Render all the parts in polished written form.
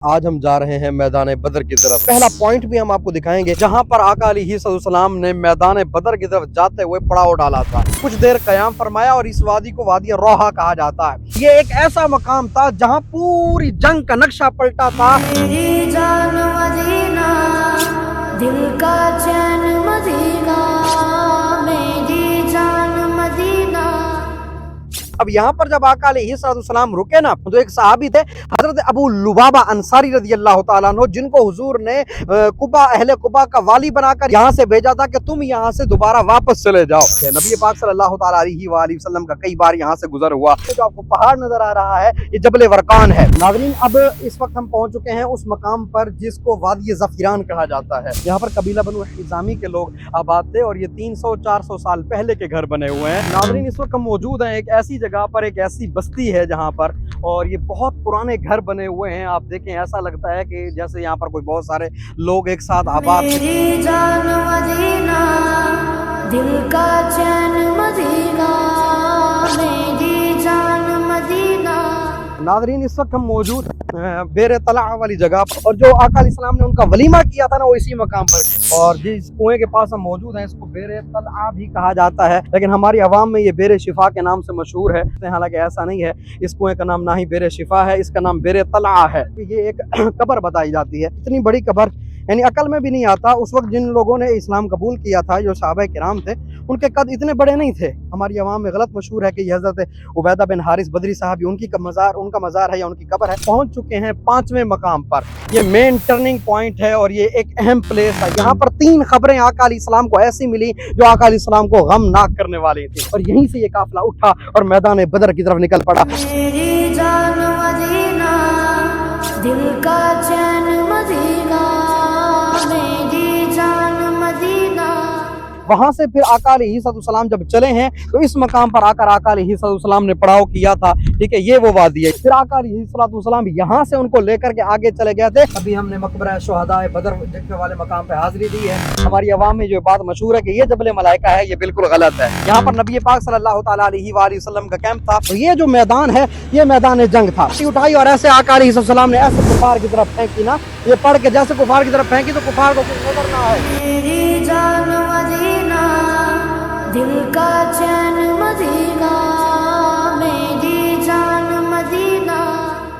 آج ہم جا رہے ہیں میدان بدر کی طرف۔ پہلا پوائنٹ بھی ہم آپ کو دکھائیں گے جہاں پر آقا علیہ السلام نے میدان بدر کی طرف جاتے ہوئے پڑاؤ ڈالا تھا، کچھ دیر قیام فرمایا، اور اس وادی کو وادی روحا کہا جاتا ہے۔ یہ ایک ایسا مقام تھا جہاں پوری جنگ کا نقشہ پلٹا تھا۔ میری جان مدینہ دل کا چین مدینہ، میری جان مدینہ۔ اب یہاں پر جب آقا علیہ السلام رکے نا، تو ایک صحابی تھے حضرت ابو لبابہ انصاری رضی اللہ تعالیٰ عنہ، جن کو حضور نے قبا، اہل قبا کا والی بنا کر یہاں سے بھیجا تھا کہ تم یہاں سے دوبارہ واپس چلے جاؤ۔ نبی پاک صلی اللہ تعالیٰ علیہ وآلہ وسلم کا کئی بار یہاں سے گزر ہوا۔ جو آپ کو پہاڑ نظر آ رہا ہے یہ جبل ورقان ہے۔ ناظرین، اب اس وقت ہم پہنچ چکے ہیں اس مقام پر جس کو وادی ظفیران کہا جاتا ہے۔ یہاں پر قبیلہ بنو حزامی کے لوگ آباد تھے، اور یہ 300-400 سال پہلے کے گھر بنے ہوئے ہیں۔ ناظرین، اس وقت ہم موجود ہیں ایک ایسی جگہ پر، ایک ایسی بستی ہے جہاں پر، اور یہ بہت پرانے گھر بنے ہوئے ہیں۔ آپ دیکھیں، ایسا لگتا ہے کہ جیسے یہاں پر کوئی بہت سارے لوگ ایک ساتھ آباد ہیں۔ میری جان مدینہ دل کا چین مدینہ، میری جان مدینہ۔ ناظرین، اس وقت ہم موجود ہیں بیر طلع والی جگہ پر، اور جو آقا علیہ السلام نے ان کا ولیمہ کیا تھا نا، وہ اسی مقام پر، اور جس کنویں کے پاس ہم موجود ہیں اس کو بیر طلع بھی کہا جاتا ہے، لیکن ہماری عوام میں یہ بیر شفا کے نام سے مشہور ہے، حالانکہ ایسا نہیں ہے۔ اس کنویں کا نام نہ ہی بیر شفا ہے، اس کا نام بیر طلع ہے۔ یہ ایک قبر بتائی جاتی ہے، اتنی بڑی قبر یعنی عقل میں بھی نہیں آتا۔ اس وقت جن لوگوں نے اسلام قبول کیا تھا، جو صحابہ کرام تھے، ان کے قد اتنے بڑے نہیں تھے۔ ہماری عوام میں غلط مشہور ہے کہ یہ حضرت عبیدہ بن حارث بدری صاحب ان کا مزار ہے یا ان کی قبر ہے۔ پہنچ چکے ہیں 5ویں مقام پر۔ یہ مین ٹرننگ پوائنٹ ہے اور یہ ایک اہم پلیس ہے۔ یہاں پر 3 خبریں آقا علیہ السلام کو ایسی ملی جو آقا علیہ السلام کو غمناک کرنے والی تھی، اور یہیں سے یہ قافلہ اٹھا اور میدان بدر کی طرف نکل پڑا۔ میری جان مدینہ دل کا چین مدینہ، میری جان مدینہ۔ وہاں سے پھر آقا علیہ السلام جب چلے ہیں تو اس مقام پر آ کر آقا علیہ السلام نے پڑاؤ کیا تھا، ٹھیک ہے، یہ وہ وادی ہے۔ پھر آقا علیہ السلام یہاں سے ان کو لے کر کے آگے چلے گئے تھے۔ ابھی ہم نے مقبرہ شہداء بدر والے مقام پہ حاضری دی ہے۔ ہماری عوام میں جو بات مشہور ہے کہ یہ جبل ملائکہ ہے، یہ بالکل غلط ہے۔ یہاں پر نبی پاک صلی اللہ تعالیٰ علیہ وآلہ وسلم کا کیمپ تھا، تو یہ جو میدان ہے یہ میدان جنگ تھا۔ اٹھائی اور ایسے آقا علیہ السلام نے ایسے کفار کی طرف پھینکی نا، یہ پڑھ کے جیسے کفار کی طرف پھینکی تو کفار کو کچھ نظر نہ آئے۔ میری جان مدینہ دل کا چین مدینہ، میری جان مدینہ۔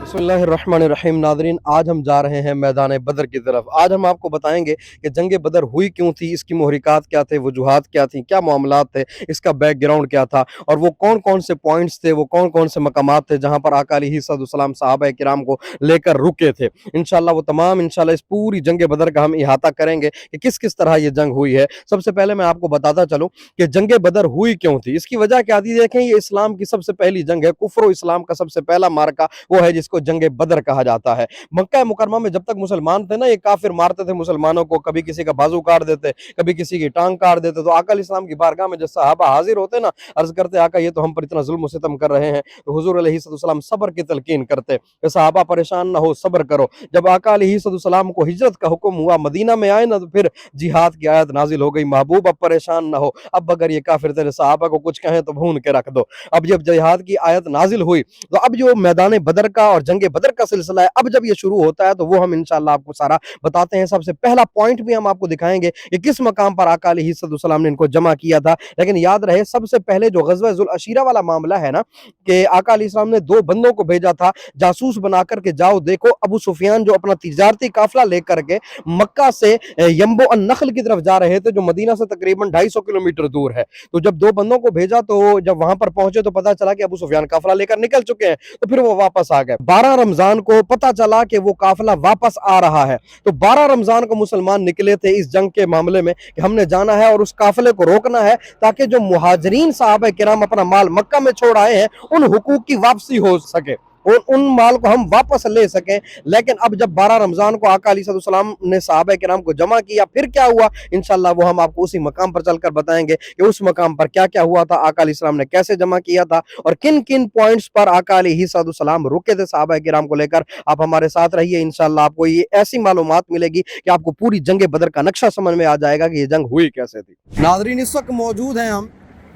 بسم اللہ الرحمن الرحیم۔ ناظرین، آج ہم جا رہے ہیں میدان بدر کی طرف۔ آج ہم آپ کو بتائیں گے کہ جنگ بدر ہوئی کیوں تھی، اس کی محرکات کیا تھے، وجوہات کیا تھیں، کیا معاملات تھے، اس کا بیک گراؤنڈ کیا تھا، اور وہ کون کون سے پوائنٹس تھے، وہ کون کون سے مقامات تھے جہاں پر آقا علیہ السلام صحابہ کرام کو لے کر رکے تھے۔ انشاءاللہ وہ تمام انشاءاللہ اس پوری جنگ بدر کا ہم احاطہ کریں گے کہ کس کس طرح یہ جنگ ہوئی ہے۔ سب سے پہلے میں آپ کو بتاتا چلوں کہ جنگ بدر ہوئی کیوں تھی، اس کی وجہ کیا تھی۔ دیکھیں، یہ اسلام کی سب سے پہلی جنگ ہے، کفر و اسلام کا سب سے پہلا مارکا وہ ہے جس کو جنگ بدر کہا جاتا ہے۔ مکہ مکرمہ میں جب تک مسلمان تھے نا، یہ کافر مارتے تھے مسلمانوں کو، کبھی کسی کا بازو کاٹ دیتے، کبھی کسی کی ٹانگ کاٹ دیتے، تو آقا علیہ السلام کی بارگاہ میں جب صحابہ حاضر ہوتے نا، عرض کرتے آقا یہ تو ہم پر اتنا ظلم و ستم کر رہے ہیں، تو حضور علیہ السلام صبر کی تلقین کرتے کہ صحابہ پریشان نہ ہو، صبر کرو۔ جب آقا علیہ السلام کو ہجرت کا حکم ہوا، مدینہ میں آئے نا، تو پھر جہاد کی آیت نازل ہو گئی، محبوب اب پریشان نہ ہو، اب اگر یہ کافر تیرے صحابہ کو کچھ کہیں تو بھون کے رکھ دو۔ اب جب جہاد کی آیت نازل ہوئی تو اب جو میدان بدر کا اور جنگ بدر کا سلسلہ ہے، اب جب یہ شروع ہوتا ہے تو وہ ہم انشاءاللہ آپ کو سارا بتاتے ہیں۔ سب سے پہلا پوائنٹ بھی ہم آپ کو دکھائیں گے کہ کس مقام پر آقا علیہ السلام نے ان کو جمع کیا تھا۔ لیکن یاد رہے، سب سے پہلے جو غزوہ ذوالعشیرہ والا معاملہ ہے نا، کہ آقا علیہ السلام نے 2 بندوں کو بھیجا تھا جاسوس بنا کر کے، جاؤ دیکھو ابو سفیان جو اپنا تجارتی قافلہ لے کر کے مکہ سے ینبو النخل کی طرف جا رہے تھے، جو مدینہ سے تقریباً 250 کلومیٹر دور ہے، تو جب 2 بندوں کو بھیجا تو جب وہاں پر پہنچے تو پتا چلا کہ ابو سفیان قافلہ لے کر نکل چکے ہیں، تو پھر وہ واپس آ گئے۔ 12 رمضان کو پتا چلا کہ وہ قافلہ واپس آ رہا ہے، تو 12 رمضان کو مسلمان نکلے تھے اس جنگ کے معاملے میں کہ ہم نے جانا ہے اور اس قافلے کو روکنا ہے، تاکہ جو مہاجرین صحابہ کرام اپنا مال مکہ میں چھوڑ آئے ہیں ان حقوق کی واپسی ہو سکے، ان مال کو ہم واپس لے سکیں۔ لیکن اب جب 12 رمضان کو آقا علیہ السلام نے صحابہ کرام کو جمع کیا، پھر کیا ہوا انشاءاللہ وہ ہم آپ کو اسی مقام پر چل کر بتائیں گے کہ اس مقام پر کیا کیا ہوا تھا، آقا علیہ السلام نے کیسے جمع کیا تھا، اور کن کن پوائنٹس پر آقا علیہ السلام رکے تھے صحابہ کرام کو لے کر۔ آپ ہمارے ساتھ رہیے، انشاءاللہ آپ کو یہ ایسی معلومات ملے گی کہ آپ کو پوری جنگ بدر کا نقشہ سمجھ میں آ جائے گا کہ یہ جنگ ہوئی کیسے تھی۔ ناظرین، اس وقت موجود ہیں ہم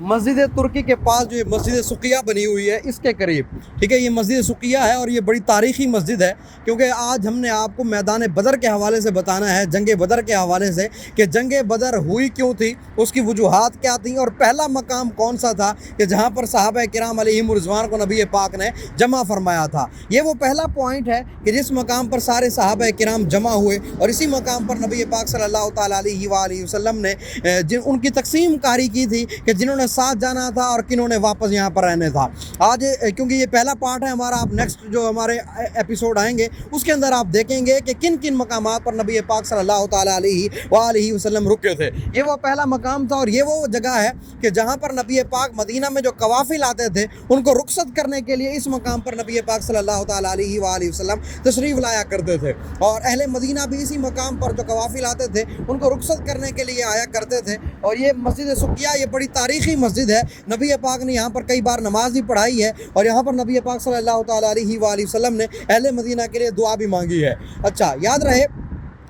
मस्जिद तुर्की के पास जो ये मस्जिद सुकिया बनी हुई है इसके करीब, ठीक है, ये मस्जिद सुकिया है और ये बड़ी तारीख़ी मस्जिद है, क्योंकि आज हमने आपको मैदान बदर के हवाले से बताना है, जंग बदर के हवाले से कि जंग बदर हुई क्यों थी, उसकी वजूहात क्या थी और पहला मकाम कौन सा था कि जहाँ पर सहाबा किराम अलैहिम रिज़वान को नबी पाक ने जमा फरमाया था। ये वो पहला पॉइंट है कि जिस मकाम पर सारे सहाबा किराम जमा हुए और इसी मकाम पर नबी पाक सल्लल्लाहु तआला अलैहि वसल्लम ने उनकी तकसीम कारी की थी कि जिन्होंने साथ जाना था और किन्होंने वापस यहाँ पर रहने था। आज क्योंकि ये पहला पार्ट है हमारा, आप नेक्स्ट जो हमारे एपिसोड आएंगे उसके अंदर आप देखेंगे कि किन किन मकामात पर नबी पाक सल्लल्लाहु तआला अलैहि वसल्लम रुके थे। ये वो पहला मकाम था और ये वो जगह है कि जहाँ पर नबी पाक मदीना में जो कवाफिल आते थे उनको रुखसत करने के लिए इस मकाम पर नबी पाक सल्लल्लाहु तआला अलैहि वसल्लम तशरीफ़ लाया करते थे और अहले मदीना भी इसी मकाम पर जो कवाफिल आते थे उनको रुखसत करने के लिए आया करते थे। और ये मस्जिद सुकिया ये बड़ी तारीख़ी मस्जिद है, नबी पाक ने यहाँ पर कई बार नमाज भी पढ़ाई है और यहाँ पर नबी पाक सल्लल्लाहु तआला अलैहि वसल्लम ने अहले मदीना के लिए दुआ भी मांगी है। अच्छा, याद रहे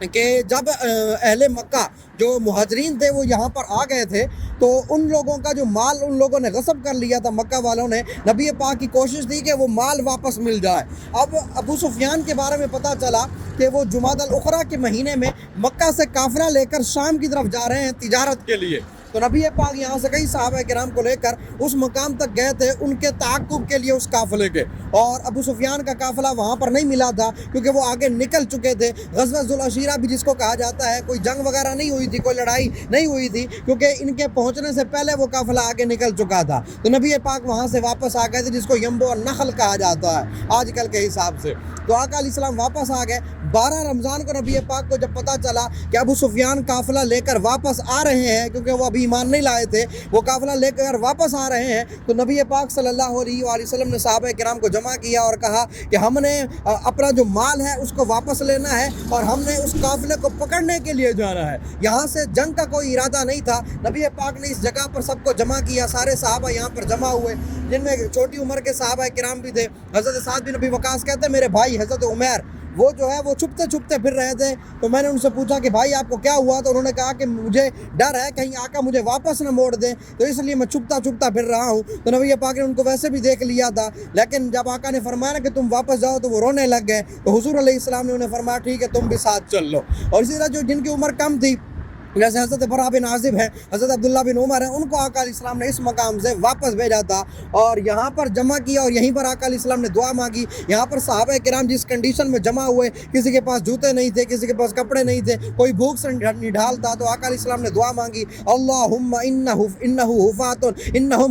कि जब अहले मक्का जो मुहाजिरीन थे वो यहाँ पर आ गए थे तो उन लोगों का जो माल उन लोगों ने गसब कर लिया था मक्का वालों ने, नबी पाक की कोशिश थी कि वो माल वापस मिल जाए। अब अबू सुफियान के बारे में पता चला कि वो जुमादल उखरा के महीने में मक्का से काफिला लेकर शाम की तरफ जा रहे हैं तिजारत के लिए। तो नबी पाक यहाँ से कई सहाबा किराम को लेकर उस मकाम तक गए थे उनके ताक़ुब के लिए उस काफ़िले के, और अबू सुफियान का काफ़िला वहाँ पर नहीं मिला था क्योंकि वो आगे निकल चुके थे। ग़ज़वा ज़ुल अशीरा भी जिसको कहा जाता है, कोई जंग वगैरह नहीं हुई थी, कोई लड़ाई नहीं हुई थी क्योंकि इनके पहुँचने से पहले वो काफ़िला आगे निकल चुका था। तो नबी पाक वहाँ से वापस आ गए थे जिसको यम्बो नखल कहा जाता है आजकल के हिसाब से। तो आका अलैहिस्सलाम वापस आ गए। 12 रमज़ान को नबी पाक को जब पता चला कि अबू सुफियान काफ़िला लेकर वापस आ रहे हैं, क्योंकि वो अभी ईमान नहीं लाए थे, वो काफ़िला लेकर वापस आ रहे हैं, तो नबी पाक सल्लल्लाहु अलैहि वसल्लम ने सहाबा किराम को जमा किया और कहा कि हमने अपना जो माल है उसको वापस लेना है और हमने उस काफ़िले को पकड़ने के लिए जाना है। यहाँ से जंग का कोई इरादा नहीं था। नबी पाक ने इस जगह पर सबको जमा किया, सारे सहाबा यहाँ पर जमा हुए, जिनमें छोटी उम्र के सहाबा किराम भी थे। हज़रत साद बिन नबी वक़ास कहते हैं मेरे भाई हज़रत उमर वो जो है वो छुपते छुपते फिर रहे थे। तो मैंने उनसे पूछा कि भाई आपको क्या हुआ, तो उन्होंने कहा कि मुझे डर है कहीं आका मुझे वापस न मोड़ दें, तो इसलिए मैं छुपता छुपता फिर रहा हूँ। तो नबी पाक ने उनको वैसे भी देख लिया था, लेकिन जब आका ने फरमाया कि तुम वापस जाओ तो वो रोने लग गए। तो हुज़ूर अलैहिस्सलाम ने उन्हें फरमाया ठीक है तुम भी साथ चल लो। और इसी तरह जो जिनकी उम्र कम थी जैसे हज़रत बरा बिन आज़िब है, हज़रत अब्दुल्ला बिन उमर है, उनको आका अलैहिस्सलाम ने इस मकाम से वापस भेजा था और यहाँ पर जमा किया और यहीं पर आका अलैहिस्सलाम ने दुआ मांगी। यहाँ पर सहाबा किराम जिस कंडीशन में जमा हुए, किसी के पास जूते नहीं थे, किसी के पास कपड़े नहीं थे, कोई भूख से निढाल था, तो आका अलैहिस्सलाम ने दुआ मांगी अल्लाहुम्मा इन्नहु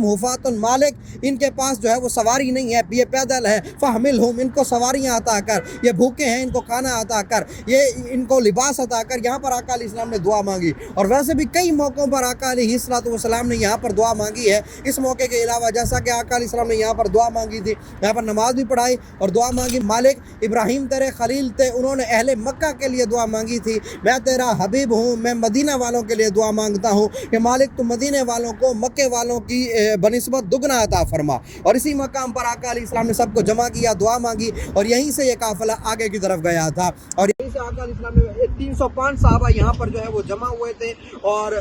हुफातुन मालिक, इनके पास जो है वो सवारी नहीं है, ये पैदल है, फ़हमिलहुम, इनको सवारियाँ अता कर, ये भूखे हैं इनको खाना अता कर, ये इनको लिबास अता कर। यहाँ पर आका अलैहिस्सलाम ने दुआ मांगी और वैसे भी कई मौक़ों पर आका अलैहिस्सलाम ने यहाँ पर दुआ मांगी है। इस मौके के अलावा जैसा कि आका अलैहिस्सलाम ने यहाँ पर दुआ मांगी थी, यहाँ पर नमाज भी पढ़ाई और दुआ मांगी, मालिक इब्राहीम तेरे खलील थे, उन्होंने अहले मक्का के लिए दुआ मांगी थी, मैं तेरा हबीब हूँ, मैं मदीना वालों के लिए दुआ मांगता हूँ कि मालिक तुम मदीने वालों को मक्के वालों की बनिस्बत दुगना अता फरमा। और इसी मकाम पर आका अलैहिस्सलाम ने सबको जमा किया, दुआ मांगी और यहीं से ये काफ़िला आगे की तरफ गया था। और यहीं से आका अलैहिस्सलाम ने 305 सहाबा यहाँ पर जो है वो जमा हुए थे और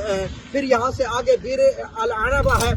फिर यहाँ से आगे बीर अल-अनबा है,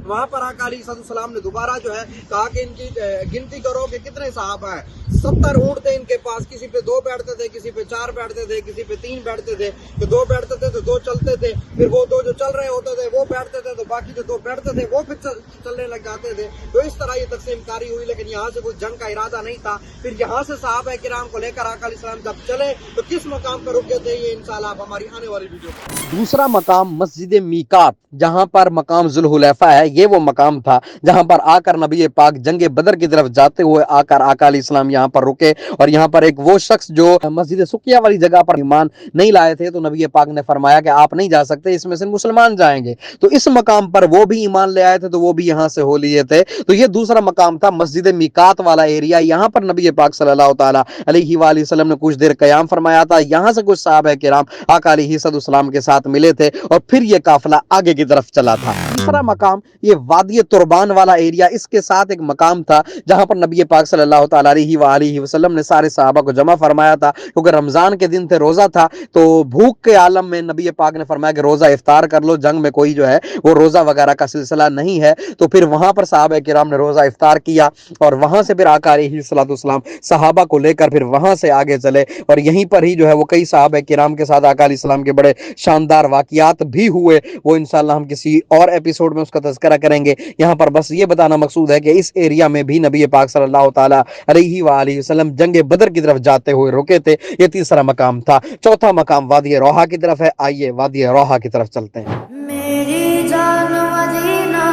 वहाँ पर आका अलैहिस्सलाम ने दोबारा जो है कहा कि इनकी गिनती करो कि कितने सहाबा हैं। 70 ऊँट थे इनके पास, किसी पे 2 बैठते थे, किसी पे 4 बैठते थे, किसी पे 3 बैठते थे, तो 2 बैठते थे तो 2 चलते थे, फिर वो 2 जो चल रहे होते थे वो बैठते थे, तो बाकी जो 2 बैठते थे वो फिर चलने लग जाते थे। तो इस तरह ये तकसीम कारी हुई, लेकिन यहाँ से कोई जंग का इरादा नहीं था। फिर यहाँ से सहाबा किराम को लेकर आका अलैहिस्सलाम जब चले तो किस मकाम पर रुके थे ये इंशाअल्लाह आप हमारी आने वाली वीडियो। दूसरा मकाम मस्जिद मीकात, जहाँ पर मकाम जुल्हुलैफा है, ये वो मकाम था जहाँ पर आकर नबी पाक जंग बदर की तरफ जाते हुए आकर आका अलैहिस्सलाम यहाँ पर रुके। और यहाँ पर एक वो शख्स जो मस्जिद सुकिया वाली जगह पर ईमान नहीं लाए थे, तो नबी पाक ने फरमाया कि आप नहीं जा सकते, इसमें से मुसलमान जाएंगे। तो इस मकाम पर वो भी ईमान ले आए थे, तो वो भी यहाँ से हो लिए थे। तो ये दूसरा मकाम था मस्जिद मीकात वाला एरिया। यहाँ पर नबी पाक सल्लल्लाहु तआला अलैहि वसल्लम ने कुछ देर क़याम फरमाया था। यहाँ से कुछ सहाबा किराम आका अलैहिस्सलाम के साथ मिले थे और फिर ये काफिला आगे की तरफ चला था। तीसरा मकाम ये वादी तुरबान वाला एरिया, इसके साथ एक मकाम था जहां पर नबी पाक सल्लल्लाहु तआला अलैहि वसल्लम ने सारे सहाबा को जमा फरमाया था, क्योंकि रमजान के दिन थे, रोजा था, तो भूख के आलम में नबी पाक ने फरमाया कि रोजा इफ्तार कर लो, जंग में कोई जो है वो रोजा वगैरह का सिलसिला नहीं है, तो फिर वहां पर सहाबा किराम ने रोजा इफ्तार किया और वहां से फिर आका अलैहिस्सलाम सहाबा को लेकर फिर वहां से आगे चले और यहीं पर ही जो है वो कई सहाबा किराम के साथ आका अलैहिस्सलाम के बड़े शानदार वाकयात भी हुए। वो इंशाल्लाह हम किसी और एपिसोड में उसका तज़किरा करेंगे। यहाँ पर बस ये बताना मकसूद है कि इस एरिया में भी नबी पाक सल्लल्लाहु ताला अलैहि वसल्लम जंग बदर की तरफ जाते हुए रुके थे। ये तीसरा मकाम था। चौथा मकाम वादी रोहा की तरफ है। आइए वादी रोहा की तरफ चलते हैं। मेरी जान मदीना,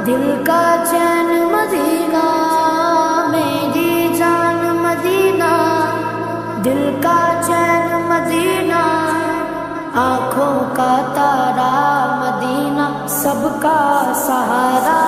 दिल का चैन मदीना, मेरी जान मदीना, दिल का चैन मदीना, आँखों का तारा मदीना, सबका सहारा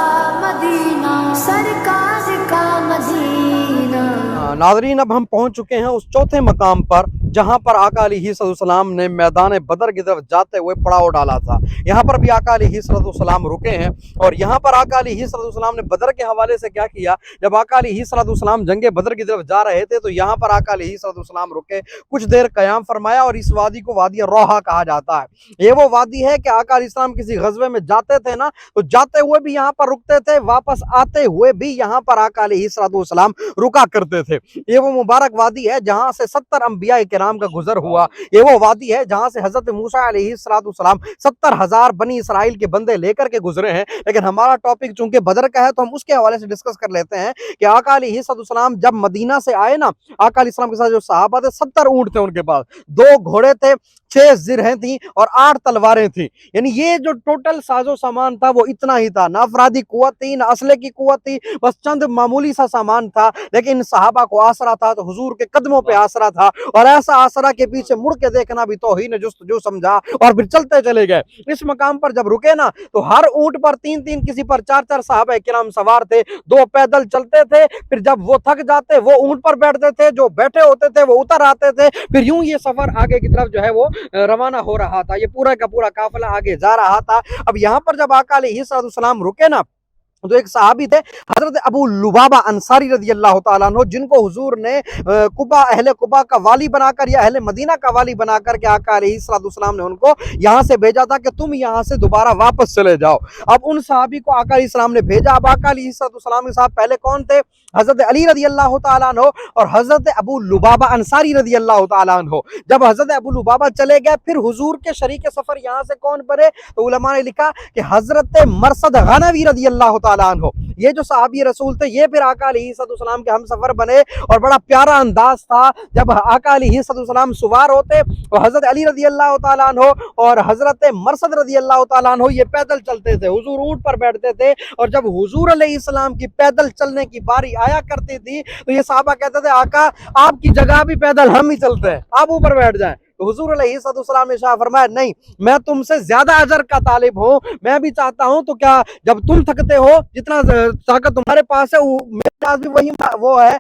मदीना, सरकार का मदीना। नाज़रीन, अब हम पहुंच चुके हैं उस चौथे मकाम पर जहां पर आका अलैहिस्सलाम ने मैदान बदर की तरफ जाते हुए पड़ाव डाला था। यहाँ पर भी आका अलैहिस्सलाम रुके हैं और यहाँ पर आका अलैहिस्सलाम ने बदर के हवाले से क्या किया, जब आका अलैहिस्सलाम जंगे बदर की तरफ जा रहे थे तो यहाँ पर आका अलैहिस्सलाम रुके, कुछ देर क़याम फरमाया और इस वादी को वादी रोहा कहा जाता है। ये वो वादी है कि आका अलैहिस्सलाम किसी गज़वे में जाते थे ना, तो जाते हुए भी यहाँ पर रुकते थे, वापस आते हुए भी यहाँ पर आका अलैहिस्सलाम रुका करते थे। ये वो मुबारक वादी है जहाँ से 70 अंबिया किराम का गुजर हुआ। ये वो वादी है जहाँ से हजरत मूसा अलैहिस्सलाम 70,000 बनी इसराइल के बंदे लेकर के गुजरे हैं। लेकिन हमारा टॉपिक चूंकि बदर का है तो हम उसके हवाले से डिस्कस कर लेते हैं कि आका अलैहिस्सलाम जब मदीना से आए ना, आका अलैहिस्सलाम के साथ जो सहाबा थे 70 ऊंट थे उनके पास, 2 घोड़े थे, 6 जिरहें थी और 8 तलवारें थी। यानी ये जो टोटल साजो सामान था वो इतना ही था, ना अफरादी कुव्वत थी ना असले की कुव्वत थी, बस चंद मामूली सा सामान था। लेकिन सहाबा को आसरा था तो हुजूर के कदमों पे आसरा था और ऐसा आसरा के पीछे मुड़ के देखना भी तौहीन जो समझा और फिर चलते चले गए। इस मकाम पर जब रुके ना तो हर ऊंट पर 3-3 किसी पर 4-4 सहाबा किराम सवार थे, 2 पैदल चलते थे, फिर जब वो थक जाते वो ऊंट पर बैठते थे, जो बैठे होते थे वो उतर आते थे, फिर यूं ये सफर आगे की तरफ जो है वो रवाना हो रहा था। ये पूरा का पूरा काफिला आगे जा रहा था। अब यहाँ पर जब आका अलैहिस्सलाम रुके ना तो एक सहाबी थे हजरत अबू लुबाबा अंसारी रज़ियल्लाहु ताला अन्हु, जिनको हुजूर ने कुबा अहले कुबा का वाली बनाकर या अहले मदीना का वाली बनाकर के आका अलैहिस्सलाम ने उनको यहाँ से भेजा था कि तुम यहाँ से दोबारा वापस चले जाओ। अब उन सहाबी को आका अलैहिस्सलाम ने भेजा। अब आका अलैहिस्सलाम के साथ पहले कौन थे? हजरत अली रज़ियल्लाहु ताला अन्हु और हजरत अबू लुबाबा अंसारी रज़ियल्लाहु ताला अन्हु। जब हजरत अबू लुबाबा चले गए फिर हुजूर के शरीक सफर यहाँ से कौन बने? तो उलमा ने लिखा कि हजरत मरसद गनवी रज़ियल्लाहु ताला अन्हु, ये जो सहाबी रसूल थे ये फिर आका अलैहिस्सलाम के हम सफर बने। और बड़ा प्यारा अंदाज था, जब आका अलैहिस्सलाम सवार होते तो हजरत अली रज़ियल्लाहु ताला अन्हु और हजरत मरसद रज़ियल्लाहु ताला अन्हु ये पैदल चलते थे, हुजूर ऊंट पर बैठते थे। और जब हुजूर अलैहिस्सलाम की पैदल चलने की बारी आया करती थी तो ये सहाबा कहते थे आका आपकी जगह भी पैदल हम ही चलते हैं, आप ऊपर बैठ जाएं। तो हुजूर अलैहिस्सलाम ने शाह फरमाया नहीं, मैं तुमसे ज्यादा अजर का तालिब हूँ, मैं भी चाहता हूँ तो क्या जब तुम थकते हो जितना ताकत तुम्हारे पास है मेरे पास भी वही वो है।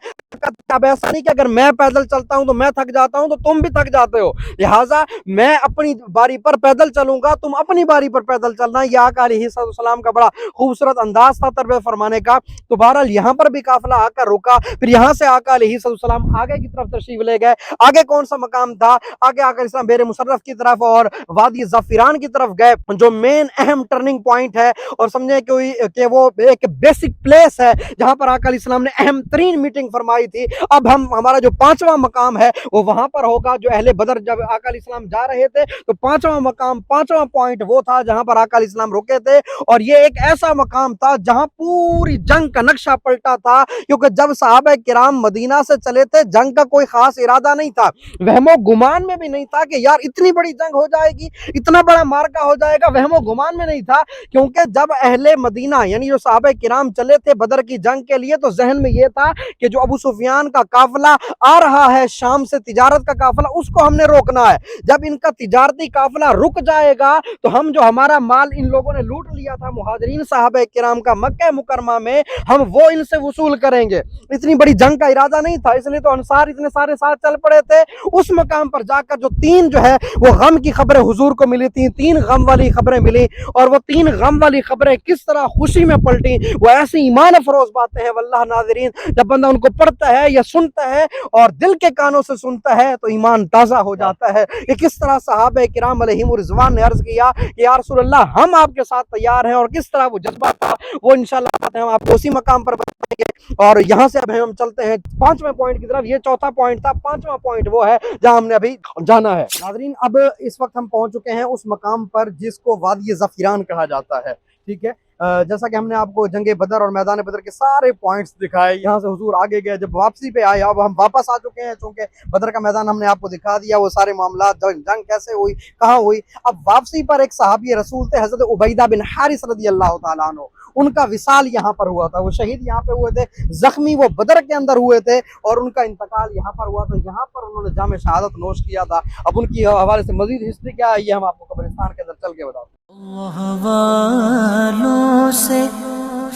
अब ऐसा नहीं कि अगर मैं पैदल चलता हूं तो मैं थक जाता हूं तो तुम भी थक जाते हो, लिहाजा मैं अपनी बारी पर पैदल चलूंगा, तुम अपनी बारी पर पैदल चलना। यह आका अलैहिस्सलाम का बड़ा खूबसूरत अंदाज था तरबियत फरमाने का। तो बहरहाल यहाँ पर भी काफिला आकर रुका, फिर यहाँ से आका अलैहिस्सलाम आगे की तरफ तशरीफ ले गए। आगे कौन सा मकाम था? आगे आकर इस्लाम बेर मुशर्रफ की तरफ और वादी ज़फ़िरान की तरफ गए, जो मेन अहम टर्निंग पॉइंट है और समझे कि वो एक बेसिक प्लेस है जहां पर आका अलैहिस्सलाम ने अहम तरीन मीटिंग फरमाई थी। अब हमारा जो 5वां मकाम है वो वहां पर होगा। जो अहले बदर जब आका अलैहिस्सलाम जा रहे थे तो 5वां मकाम 5वां पॉइंट वो था जहां पर आका अलैहिस्सलाम रुके थे। और ये एक ऐसा मकाम था जहां पूरी जंग का नक्शा पलटा था, क्योंकि जब सहाबा किराम मदीना से चले थे जंग का कोई खास इरादा नहीं था, वहमो गुमान में भी नहीं था कि यार इतनी बड़ी जंग हो जाएगी, इतना बड़ा मार्का हो जाएगा, वहमो गुमान में नहीं था। क्योंकि जब अहले मदीना यानी जो सहाबा किराम चले थे बदर की जंग के लिए तो जहन में ये था कि जो अबू सुफियान का काफिला आ रहा है शाम से, तिजारत का काफिला, उसको हमने रोकना है। जब इनका तिजारती काफिला रुक जाएगा तो हम जो हमारा माल इन लोगों ने लूट लिया था मुहाजिरीन सहाबा किराम का मक्का मुकरमा में, हम वो इनसे वसूल करेंगे। इतनी बड़ी जंग का इरादा नहीं था, इसलिए तो अंसार इतने सारे साथ चल पड़े थे। उस मकाम पर जाकर जो तीन जो है वो गम की खबरें हुजूर को मिली थी, तीन गम वाली खबरें मिली, और वो तीन गम वाली खबरें किस तरह खुशी में पलटी, वो ऐसी ईमान अफरोज बातें हैं वल्लाह नाज़रीन, जब बंदा उनको पढ़ता है या सुनता है और दिल के कानों से सुनता है तो ईमान ताज़ा हो जाता है। कि किस तरह सहाबा किराम अलैहिम रिज़वान ने अर्ज़ किया कि या रसूल अल्लाह हम आपके साथ तैयार हैं, और किस तरह वो जज्बा था वो इंशाअल्लाह हम आपको उसी मकाम पर बताएंगे। और यहाँ से अब हम चलते हैं पांचवें पॉइंट की तरफ। ये चौथा पॉइंट था, पांचवा पॉइंट वो है जहां हमने अभी जाना है। नाज़रीन अब इस वक्त हम पहुंच चुके हैं उस मकाम पर जिसको वादी ज़फ़ीरान कहा जाता है, ठीक है। जैसा कि हमने आपको जंगे बदर और मैदान बदर के सारे पॉइंट्स दिखाए, यहाँ से हुजूर आगे गए, जब वापसी पे आए, अब हम वापस आ चुके हैं, चूंकि बदर का मैदान हमने आपको दिखा दिया, वो सारे मामला, जंग कैसे हुई, कहाँ हुई। अब वापसी पर एक सहाबी रसूल थे हज़रत उबैदा बिन हारिस रज़ी अल्लाह तआला अन्हु, उनका विसाल यहाँ पर हुआ था, वो शहीद यहाँ पे हुए थे, जख्मी वो बदर के अंदर हुए थे, और उनका इंतकाल यहाँ पर हुआ था, यहाँ पर उन्होंने जाम शहादत नोश किया था। अब उनकी हवाले से मजीद हिस्ट्री क्या है ये हम आपको कब्रिस्तान के अंदर चल के बताते हैं। अल्लाह वालों से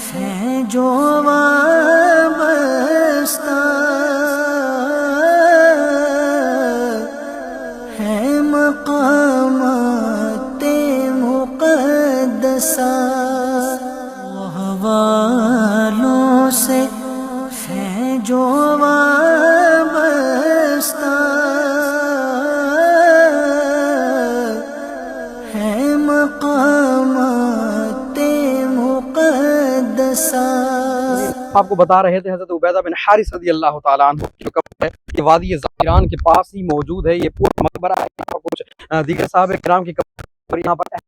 है जो वाबस्ता, है मकामाते मुक़द्दसा। अल्लाह वालों से है जो वाबस्ता, आपको बता रहे थे हज़रत उबैदा बिन हारिस रज़ी अल्लाह तआला अन्हु की जो कब्र है ये वादी ज़फ़ीरान के पास ही मौजूद है। ये पूरा मकबरा है, यहाँ पर कुछ दीगर साहब किराम की कब्र यहाँ पर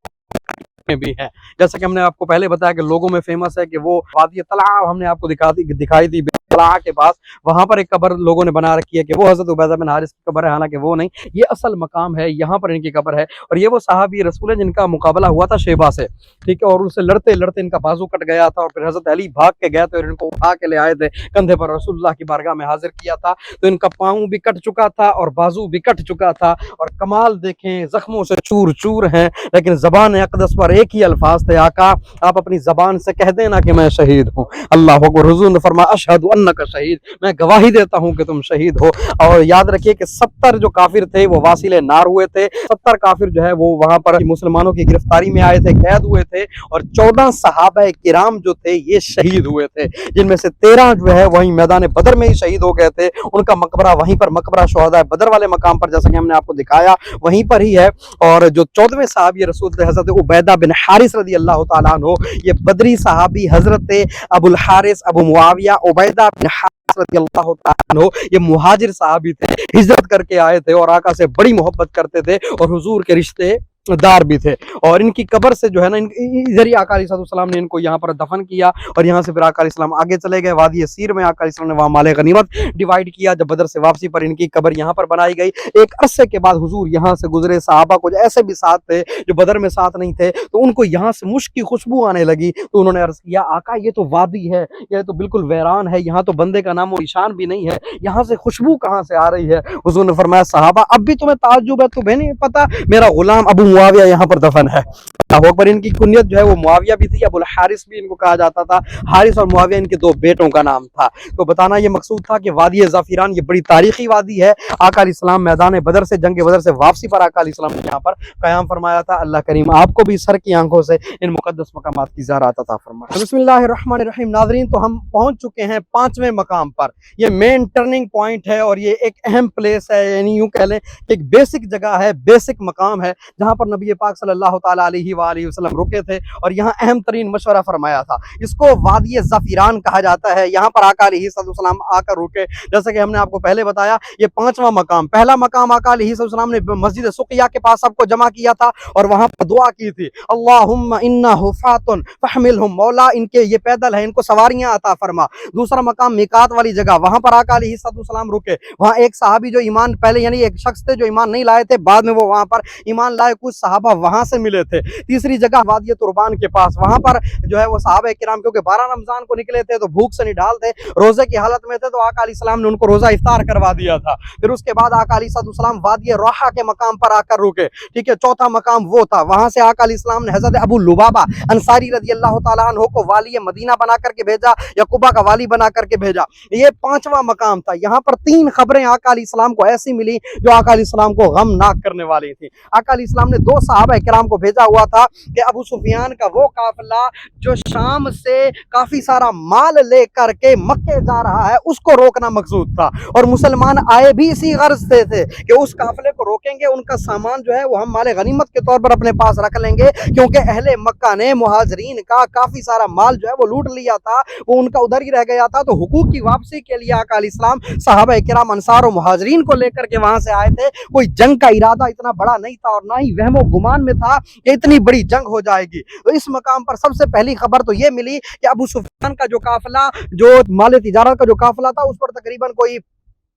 में भी है। जैसा कि हमने आपको पहले बताया कि लोगों में फेमस है कि वो वादी तला हमने आपको दिखाई थी तला के पास, वहां पर एक कब्र लोगों ने बना रखी है कि वो हज़रत उबैदा बिन हारिस की कब्र है, हालांकि वो नहीं, ये असल मकाम है, यहाँ पर इनकी कब्र है। और ये वो सहाबी रसूल है जिनका मुकाबला हुआ था शेबा से, ठीक है, और उनसे लड़ते लड़ते इनका बाजू कट गया था, और फिर हज़रत अली भाग के गए थे और इनको उठा के ले आए थे, कंधे पर रसूलुल्लाह की बारगाह में हाजिर किया था, तो इनका पाँव भी कट चुका था और बाजू भी कट चुका था, और कमाल देखें जख्मों से चूर चूर हैं, लेकिन ज़बान अक़दस पर एक ही अल्फाज थे, आका आप अपनी ज़बान से कह देना कि मैं शहीद हूँ। अल्लाह अकबर। हुज़ूर ने फरमाया अशहदु अन्नका शहीद, मैं गवाही देता हूँ कि तुम शहीद हो। और याद रखिए कि 70 जो काफिर थे वो वासिले नार हुए थे, 70 काफिर जो है वो वहां पर मुसलमानों की गिरफ्तारी में आए थे, कैद हुए थे, और 14 सहाबा किराम जो थे ये शहीद हुए थे, जिनमें से 13 जो है वहीं मैदान बदर में ही शहीद हो गए थे। उनका मकबरा वहीं पर, मकबरा शुहदा बदर वाले मकाम पर, जैसा कि हमने आपको दिखाया वहीं पर ही है। और जो 14वें सहाबी रसूल थे हज़रत उबैदा बिन हारिस रज़ी अल्लाह तआला अन्हु, ये बदरी सहाबी हज़रत अबुल हारिस अबू मुआविया उबैदा बिन हारिस रज़ी अल्लाह तआला अन्हु, ये मुहाजिर सहाबी थे, हिजरत करके आए थे और आका से बड़ी मोहब्बत करते थे और हुजूर के रिश्ते दार भी थे। और इनकी कब्र से जो है ना, इधर ही आका अलैहिस्सलाम ने इनको यहाँ पर दफन किया, और यहाँ से फिर आका अलैहिस्सलाम आगे चले गए वादी सीर में, आका अलैहिस्सलाम ने वहाँ माले गनीमत डिवाइड किया। जब बदर से वापसी पर इनकी कब्र यहाँ पर बनाई गई। एक अरसे के बाद हुजूर यहाँ से गुजरे, सहाबा कुछ ऐसे भी साथ थे जो बदर में साथ नहीं थे, तो उनको यहाँ से मुश्क की खुशबू आने लगी, तो उन्होंने अर्ज किया आका ये तो वादी है, यह तो बिल्कुल वैरान है, यहाँ तो बंदे का नामो निशान भी नहीं है, यहाँ से खुशबू कहाँ से आ रही है। हुजूर ने फरमाया सहाबा अब भी तुम्हें ताज्जुब है, तुम्हें नहीं पता मेरा गुलाम अबू मुआविया यहाँ पर दफन है। अकबर इनकी कुनियत जो है वो मुआविया भी थी, अबुल हारिस भी इनको कहा जाता था। हारिस और मुआविया इनके दो बेटों का नाम था। तो बताना ये मकसूद था कि वादी ज़फ़ीरान ये बड़ी तारीखी वादी है। आका अलैहिस्सलाम मैदान बदर से, जंग बदर से वापसी पर आका अलैहिस्सलाम ने यहाँ पर क़याम फरमाया था। अल्लाह करीम आपको भी सर की आंखों से इन मुक़द्दस मकामात की ज़ियारत अता फरमाए। बिस्मिल्लाहिर्रहमानिर्रहीम। नाज़रीन तो हम पहुँच चुके हैं 5वें मकाम पर। ये मेन टर्निंग पॉइंट है और ये एक अहम प्लेस है, यानी यूँ कह लें कि एक बेसिक जगह है, बेसिक मकाम है, जहाँ पर नबी पाक सल्लल्लाहु तआला अलैहि वसल्लम रुके थे और यहाँ अहम तरीन मशवरा फरमाया था। इसको वादी ज़फ़ीरान कहा जाता है। यहाँ पर आका अलैहिस्सलाम आकर रुके। जैसे कि हमने आपको पहले बताया ये 5वां मकाम, पहला मकाम आका अलैहिस्सलाम ने मस्जिद सुक़िया के पास सबको जमा किया था और वहाँ पर दुआ की थी, अल्लाहुम्मा इन्ना हुफ़ातुन फहमिलहुम, मौला इनके ये पैदल है, इनको सवारियाँ अता फरमा। दूसरा मकाम मिकात वाली जगह, वहाँ पर आका अलैहिस्सलाम रुके। वहाँ एक सहाबी जो ईमान पहले, यानी एक शख्स थे जो ईमान नहीं लाए थे, बाद में वो वहाँ पर ईमान लाए, कुछ सहाबा वहाँ से मिले थे। तीसरी जगह वादी तुरबान के पास, वहां पर जो है वो सहाबा किराम क्योंकि 12 रमजान को निकले थे तो भूख से निढाल थे, रोजे की हालत में थे, तो आका अलैहिस्सलाम ने उनको रोजा इफ्तार करवा दिया था। फिर उसके बाद आका अलैहिस्सलाम वादी रोहा के मकाम पर आकर रुके, ठीक है, चौथा मकाम वो था। वहां से आका अलैहिस्सलाम ने हजरत अबू लुबाबा अंसारी रजी अल्लाह ताला अन्हु को वाली मदीना बना करके भेजा या कुबा का वाली बना करके भेजा। ये पांचवा मकाम था। यहाँ पर 3 खबरें आका अलैहिस्सलाम को ऐसी मिली जो आका अलैहिस्सलाम को गमनाक करने वाली थी। आका अलैहिस्सलाम ने 2 सहाबा किराम को भेजा हुआ था कि अबू सुफियान का वो काफिला जो शाम से काफी सारा माल लेकर के मक्के जा रहा है उसको रोकना मकसूद था, और मुसलमान आए भी इसी गर्ज से थे कि उस काफिले को रोकेंगे, उनका सामान जो है वो हम माल गनीमत के तौर पर अपने पास रख लेंगे, क्योंकि अहले मक्का ने मुहाजिरीन का काफी सारा माल जो है वो लूट लिया था, वो उनका उधर ही रह गया था। तो हुकूक की वापसी के लिए आका अलैहिस्सलाम सहाबा किराम अंसार और मुहाजिरीन को लेकर के वहां से आए थे। कोई जंग का इरादा इतना बड़ा नहीं था और ना ही वहमो गुमान में था कि इतनी बड़ी जंग हो जाएगी। तो इस मकाम पर सबसे पहली खबर तो ये मिली कि अबू सुफियान का जो काफिला, जो माल तिजारत का जो काफिला था, उस पर तकरीबन कोई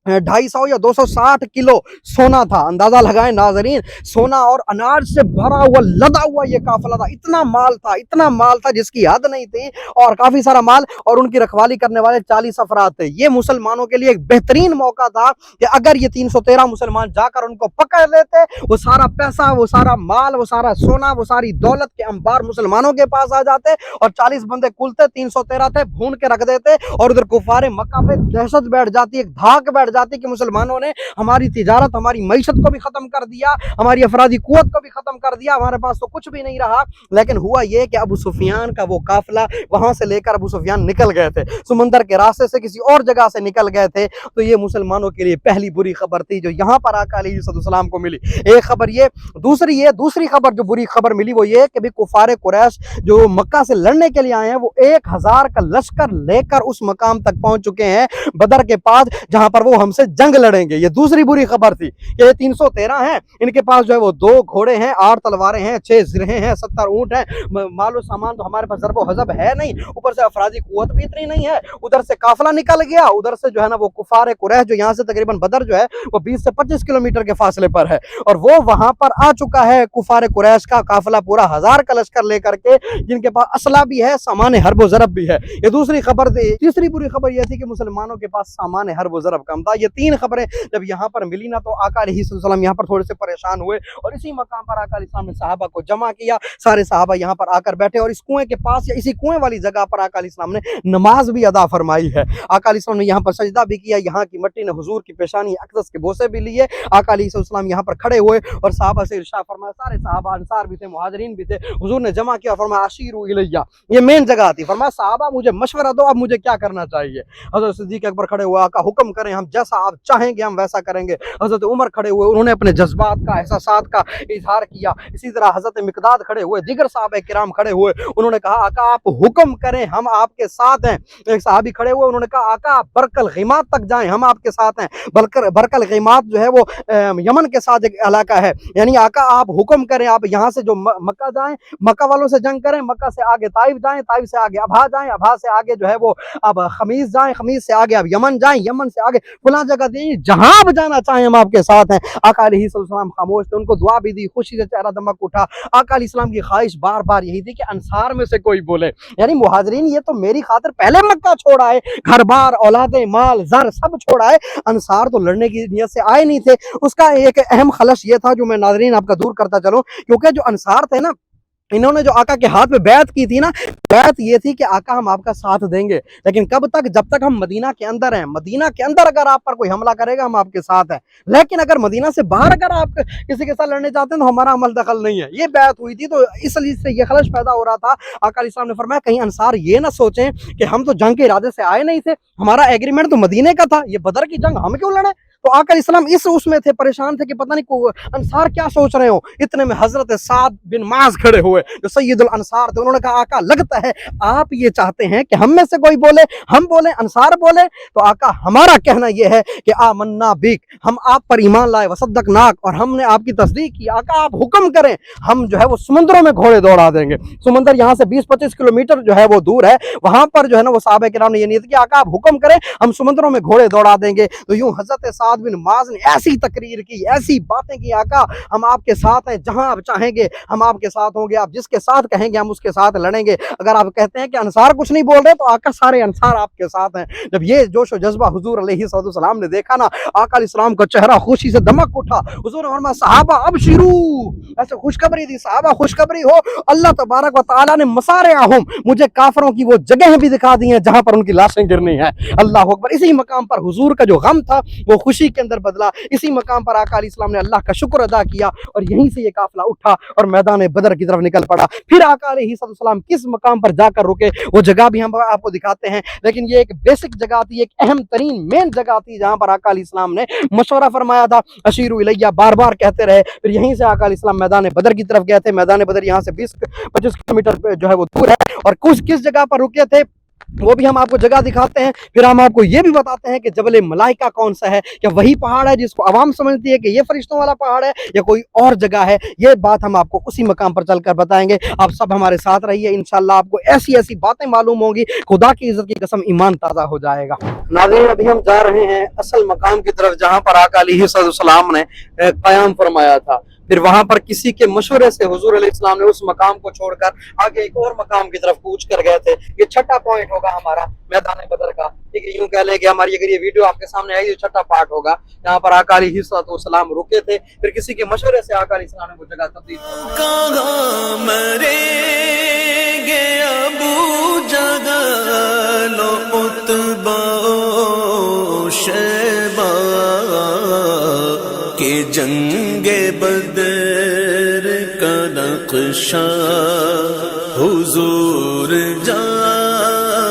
250 या 260 किलो सोना था। अंदाजा लगाएं नाजरीन, सोना और अनाज से भरा हुआ लदा हुआ ये काफिला था। इतना माल था जिसकी हद नहीं थी, और काफी सारा माल, और उनकी रखवाली करने वाले 40 अफराद थे। ये मुसलमानों के लिए एक बेहतरीन मौका था कि अगर ये 313 मुसलमान जाकर उनको पकड़ लेते, वो सारा पैसा, वो सारा माल, वो सारा सोना, वो सारी दौलत के अंबार मुसलमानों के पास आ जाते, और 40 बंदे कुल थे, 313 थे, भून के रख देते, और उधर कुफारे मक्का पे दहशत बैठ जाती, एक धाक बैठ जाती कि मुसलमानों ने हमारी तिजारत, हमारी मईशत को भी खत्म कर दिया, हमारी अफरादी कुव्वत को भी खत्म कर दिया, हमारे पास तो कुछ भी नहीं रहा। लेकिन हुआ ये कि अबू सुफियान का वो काफिला वहां से लेकर अबू सुफियान निकल गए थे, समंदर के रास्ते से किसी और जगह से निकल गए थे। तो ये मुसलमानों के लिए पहली बुरी खबर थी जो यहाँ पर आका अलैहिस्सलाम को मिली। एक खबर ये, दूसरी खबर जो बुरी खबर मिली वो ये कि भी कुफारे कुरैश जो मक्का से लड़ने के लिए आए हैं वो 1000 का लश्कर लेकर उस मकाम तक पहुंच चुके हैं बदर के पास, जहां पर वो हमसे जंग लड़ेंगे। ये दूसरी बुरी खबर थी कि ये 313 हैं, इनके पास जो है वो 2 घोड़े हैं, 8 तलवारें हैं, 6 जिरहे हैं, 70 ऊंट हैं, मालो सामान तो हमारे पास ज़रबो हज़ब है नहीं, ऊपर से अफरादी कुव्वत भी इतनी नहीं है। उधर से काफिला निकल गया, उधर से जो है ना वो कुफारे कुरैश जो यहाँ से तकरीबन बदर जो है वो 20 से 25 किलोमीटर के फासले पर है, और वो वहां पर आ चुका है कुफारे कुरैश का काफिला पूरा 1000 का लश्कर लेकर के, जिनके पास असला भी है, सामान हर्ब ज़रब भी है। ये दूसरी खबर थी। तीसरी बुरी खबर यह थी कि मुसलमानों के पास सामान हर्ब ज़रब कम था। ये 3 खबरें जब यहाँ पर मिली ना तो आका अलैहिस्सलाम यहाँ पर थोड़े से परेशान हुए, और इसी मकाम पर आका अलैहिस्सलाम ने सहाबा को जमा किया। सारे सहाबा यहाँ पर आकर बैठे, और इस कुएं के पास या इसी कुएं वाली जगह पर आका अलैहिस्सलाम ने नमाज भी अदा फरमाई है। आका अलैहिस्सलाम ने यहाँ पर सजदा भी किया, यहाँ की मिट्टी ने हुजूर की पेशानी अक़दस के बोसे भी लिए। आका अलैहिस्सलाम यहाँ पर खड़े हुए और सहाबा से इरशाद फरमाया, सारे सहाबा अंसार भी थे, मुहाजिरीन भी थे, हुजूर ने जमा किया, फरमाया अशीरू इलैया, ये मेन जगह थी, फरमाया सहाबा मुझे मशवरा दो, अब मुझे क्या करना चाहिए। हज़रत सिद्दीक़ अकबर खड़े हुए, आका हुक्म करें, हम जैसा आप चाहेंगे हम वैसा करेंगे। हज़रत उमर खड़े हुए, उन्होंने अपने जज्बात का, एहसासात का इजहार किया। इसी तरह हज़रत मिक़दाद खड़े हुए, दिगर सहाबा किराम खड़े हुए, उन्होंने कहा आका आप हुक्म करें, हम आपके साथ हैं। एक सहाबी खड़े हुए, उन्होंने कहा आका आप बरकल ग़ीमात तक जाएं, हम आपके साथ हैं। बरकल ग़ीमात जो है वो यमन के साथ एक इलाका है, यानी आका आप हुक्म करें, आप यहाँ से जो मक्का जाएं, मक्का वालों से जंग करें, मक्का से आगे ताइफ जाएं, ताइफ से आगे अबहा जाएं, अबहा से आगे जो है वो अब खमीस जाएं, खमीस से आगे अब यमन जाएं, यमन से आगे फलां जगह दी, जहां आप जाना चाहें हम आपके साथ हैं। आका अलैहिस्सलाम खामोश थे, उनको दुआ भी दी, खुशी से चेहरा दमक उठा। आका अलैहिस्सलाम की ख्वाहिश बार बार यही थी कि अंसार में से कोई बोले, यानी मुहाजिरीन ये तो मेरी खातिर पहले मक्का छोड़ा है, घर बार औलादे माल जर सब छोड़ा है, अंसार तो लड़ने की नियत से आए नहीं थे। उसका एक अहम खलश ये था जो मैं नाज़रीन आपका दूर करता चलूं, क्योंकि जो अंसार थे ना, इन्होंने जो आका के हाथ में बैत की थी ना, बैत ये थी कि आका हम आपका साथ देंगे, लेकिन कब तक, जब तक हम मदीना के अंदर हैं। मदीना के अंदर अगर आप पर कोई हमला करेगा हम आपके साथ हैं, लेकिन अगर मदीना से बाहर अगर आप किसी के साथ लड़ने चाहते हैं तो हमारा अमल दखल नहीं है। ये बैत हुई थी, तो इसलिए से ये खलश पैदा हो रहा था। आका अलैहिस्सलाम ने फरमाया कहीं अंसार ये ना सोचें कि हम तो जंग के इरादे से आए नहीं थे, हमारा एग्रीमेंट तो मदीने का था, ये बदर की जंग हम क्यों लड़े। तो आका अलैहिस्सलाम इस उसमें थे, परेशान थे कि पता नहीं अंसार क्या सोच रहे हो। इतने में हजरत साद बिन माज खड़े हुए जो सैयदुल अंसार थे, उन्होंने कहा आका लगता है आप ये चाहते हैं कि हम में से कोई बोले, हम बोले, अंसार बोले। तो आका हमारा कहना यह है कि आमन्ना बिक, हम आप पर ईमान लाए, वसद्दक़नाक, और हमने आपकी तस्दीक की। आका आप हुक्म करें, हम जो है वो समुद्रों में घोड़े दौड़ा देंगे। समुद्र यहाँ से 20-25 किलोमीटर जो है वो दूर है, वहां पर जो है ना वो सहाबा किराम ने ये नियत की, आका आप हुक्म करें, हम समुद्रों में घोड़े दौड़ा देंगे। तो यूं हजरत साद बिन मुआज़ ने ऐसी तकरीर की, ऐसी बातें की, आका हम आपके साथ हैं, जहां आप चाहेंगे हम आपके साथ होंगे, आप जिसके साथ कहेंगे हम उसके साथ लड़ेंगे। अगर आप कहते हैं कि अंसार कुछ नहीं बोल रहे तो आका सारे अंसार आपके साथ हैं। जब ये जोश और जज्बा हुजूर अलैहिस्सलाम ने देखा ना, आका अलैहिस्सलाम का चेहरा खुशी से दमक उठा। हुजूर ने फरमाया सहाबा अबशिरू, ऐसे खुशखबरी दी, सहाबा खुशखबरी हो, अल्लाह तबारक व तआला ने मसारिअहुम, मुझे काफिरों की वो जगह भी दिखा दी हैं जहां पर उनकी लाशें गिरनी है। अल्लाह अकबर। इसी मकाम पर हुजूर का जो गम था वो खुशी के अंदर बदला। इसी मकाम पर आका अलैहिस्सलाम ने अल्लाह का शुक्र अदा किया और यहीं से ये काफिला उठा और मैदान बदर की तरफ निकल पड़ा। फिर आका अलैहिस्सलाम किस मकाम पर जाकर रुके वो जगह भी हम आपको दिखाते हैं, लेकिन ये एक बेसिक जगह थी, एक अहम तरीन मेन जगह थी जहां पर आका अलैहिस्सलाम ने मशवरा फरमाया था। अशीरु इलैया बार बार कहते रहे। फिर यहीं से आका अलैहिस्सलाम मैदान बदर की तरफ गए थे। मैदान बदर यहाँ से 20-25 किलोमीटर जो है वो दूर है। और कुछ किस जगह पर रुके थे वो भी हम आपको जगह दिखाते हैं। फिर हम आपको ये भी बताते हैं कि जबल मलाइका कौन सा है, क्या वही पहाड़ है जिसको आवाम समझती है कि ये फरिश्तों वाला पहाड़ है या कोई और जगह है। ये बात हम आपको उसी मकाम पर चलकर बताएंगे। आप सब हमारे साथ रहिए, इंशाल्लाह आपको ऐसी ऐसी बातें मालूम होंगी, खुदा की इज्जत की कसम ईमान ताज़ा हो जाएगा। नाज़रीन अभी हम जा रहे हैं असल मकाम की तरफ जहाँ पर आका अलैहिस्सलाम ने क़याम फरमाया था। फिर वहां पर किसी के मशवरे से हुजूर अलैहिस्सलाम ने उस मकाम को छोड़कर आगे एक और मकाम की तरफ कूच कर गए थे। ये छठा पॉइंट होगा हमारा मैदान बदर का। ठीक है, यूं कह ले कि हमारी अगर ये वीडियो आपके सामने आएगी तो छठा पार्ट होगा। यहाँ पर आका अलैहिस्सलाम रुके थे, फिर किसी के मशवरे से आका अलैहिस्सलाम ने वो जगह तब्दील के जंगे बदर का नक्शा हुजूर जानते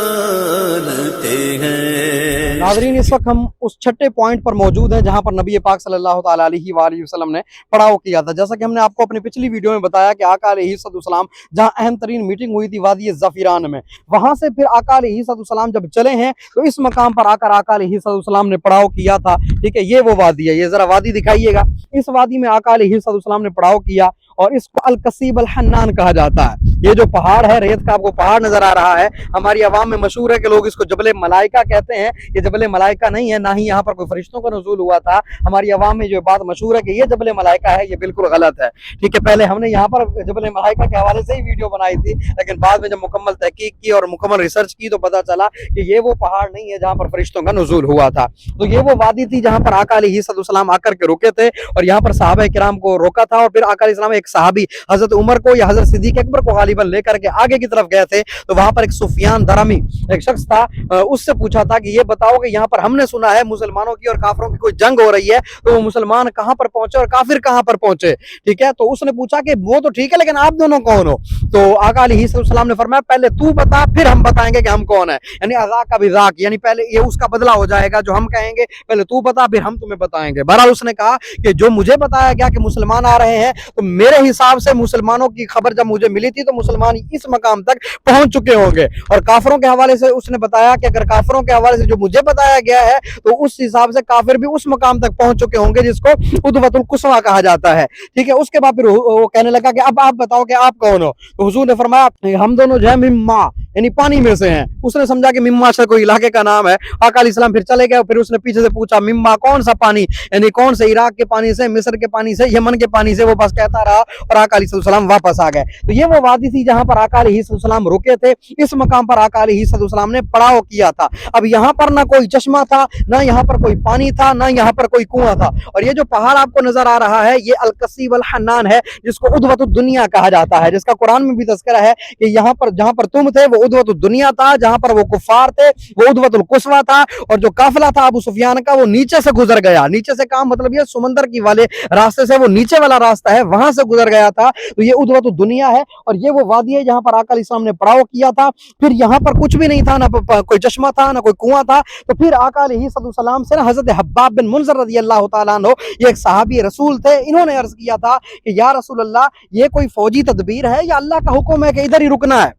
हैं। नाज़रीन इस वक्त हम उस छठे पॉइंट पर मौजूद हैं जहां पर नबी पाक सल्लल्लाहु ताला अलैहि वसल्लम ने पड़ाव किया था। जैसा कि हमने आपको अपनी पिछली वीडियो में बताया कि आका अलैहिस्सलाम जहां अहम तरीन मीटिंग हुई थी वादी ज़फ़ीरान में, वहां से फिर आका अलैहिस्सलाम जब चले हैं तो इस मकाम पर आकर आका अलैहिस्सलाम ने पड़ाव किया था। ठीक है, ये वो वादी है, ये जरा वादी दिखाइएगा। इस वादी में आका अलैहिस्सलाम ने पड़ाव किया और इसको अल कसीब अल हन्नान कहा जाता है। ये जो पहाड़ है, रेत का आपको पहाड़ नजर आ रहा है, हमारी आवाम में मशहूर है कि लोग इसको जबल मलाइका कहते हैं। ये जबल मलाइका नहीं है, ना ही यहाँ पर कोई फरिश्तों का नुज़ूल हुआ था। हमारी आवाम में जो बात मशहूर है कि ये जबल मलाइका है, ये बिल्कुल गलत है। ठीक है, पहले हमने यहाँ पर जबल मलाइका के हवाले से ही वीडियो बनाई थी, लेकिन बाद में जब मुकम्मल तहकीक की और मुकम्मल रिसर्च की तो पता चला कि ये वो पहाड़ नहीं है जहाँ पर फरिश्तों का नुज़ूल हुआ था। तो ये वो वादी थी जहाँ पर आका अलैहिस्सलाम आकर के रुके थे और यहाँ पर सहाबा किराम को रोका था। और फिर आका अलैहिस्सलाम एक सहाबी हजरत उमर को या हजरत सिद्दीक अकबर को गालिबन लेकर के आगे की तरफ गए थे। तो वहां पर एक सुफियान दरामी एक शख्स था, उससे पूछा था कि ये बताओ कि यहाँ पर हमने सुना है मुसलमानों की और काफिरों की कोई जंग हो रही है, तो वो मुसलमान कहां पर पहुंचे और काफिर कहां पर पहुंचे। ठीक है, तो उसने पूछा कि वो तो ठीक है लेकिन आप दोनों कौन हो। तो आका अलैहिस्सलाम ने फरमाया पहले तू बता फिर हम बताएंगे कि हम कौन है। यानी अज़ा का बिज़ाक, यानी पहले ये उसका बदला हो जाएगा, जो हम कहेंगे पहले तू बता फिर हम तुम्हें बताएंगे। बहरहाल उसने कहा कि जो मुझे बताया गया कि मुसलमान आ रहे हैं, तो मेरे हिसाब से मुसलमानों की खबर जब मुझे मिली थी तो मुसलमान इस मकाम तक पहुंच चुके होंगे। और काफिरों के हवाले से उसने बताया कि अगर काफिरों के हवाले से जो मुझे बताया गया है तो उस हिसाब से काफिर भी उस मकाम तक पहुंच चुके होंगे जिसको उद्वतुल कुस्वा कहा जाता है। ठीक है, उसके बाद फिर वो कहने लगा कि अब आप बताओ कि आप कौन हो। तो हुजूर ने फरमाया हम दोनों जो है मिम्मा यानी पानी में से हैं। उसने समझा कि मिम्मा से कोई इलाके का नाम है। आका अलैहिस्सलाम फिर चले गए। फिर उसने पीछे से पूछा मिम्मा कौन सा पानी, यानी कौन से, इराक के पानी से, मिस्र के पानी से, यमन के पानी से। वो बस कहता रहा और आका अलैहिस्सलाम वापस आ गए। तो ये वो वादी थी जहां पर आका अलैहिस्सलाम रुके थे। इस मकाम पर आका अलैहिस्सलाम ने पड़ाव किया था। अब यहाँ पर ना कोई चश्मा था, ना यहाँ पर कोई पानी था, ना यहाँ पर कोई कुआं था। और ये जो पहाड़ आपको नजर आ रहा है ये अल कसीब अल हन्नान है, जिसको उद्वतुद दुनिया कहा जाता है, जिसका कुरान में भी तज़किरा है कि यहाँ पर जहाँ पर तुम थे वो उद्वतुद दुनिया था, जहाँ पर वो कुफार थे वो उद्वतुल कुस्वा था। और जो काफिला था अबू सुफियान का वो नीचे से गुजर गया। नीचे से काम मतलब ये समंदर की वाले रास्ते से, वो नीचे वाला रास्ता है वहां से गुजर गया था। तो ये उद्वतुद दुनिया है और ये वो वादी है जहाँ पर आका अलैहिस्सलाम ने पड़ाव किया था। फिर यहाँ पर कुछ भी नहीं था, ना कोई चश्मा था, ना कोई कुआं था। तो फिर आका अलैहिस्सलाम से ना हजरत हब्बाब बिन मुनज़र रज़ियल्लाहु ताला अन्हु, ये एक सहाबी रसूल थे, इन्होंने अर्ज किया था कि या रसूल अल्लाह ये कोई फौजी तदबीर है या अल्लाह का हुक्म है कि इधर ही रुकना है।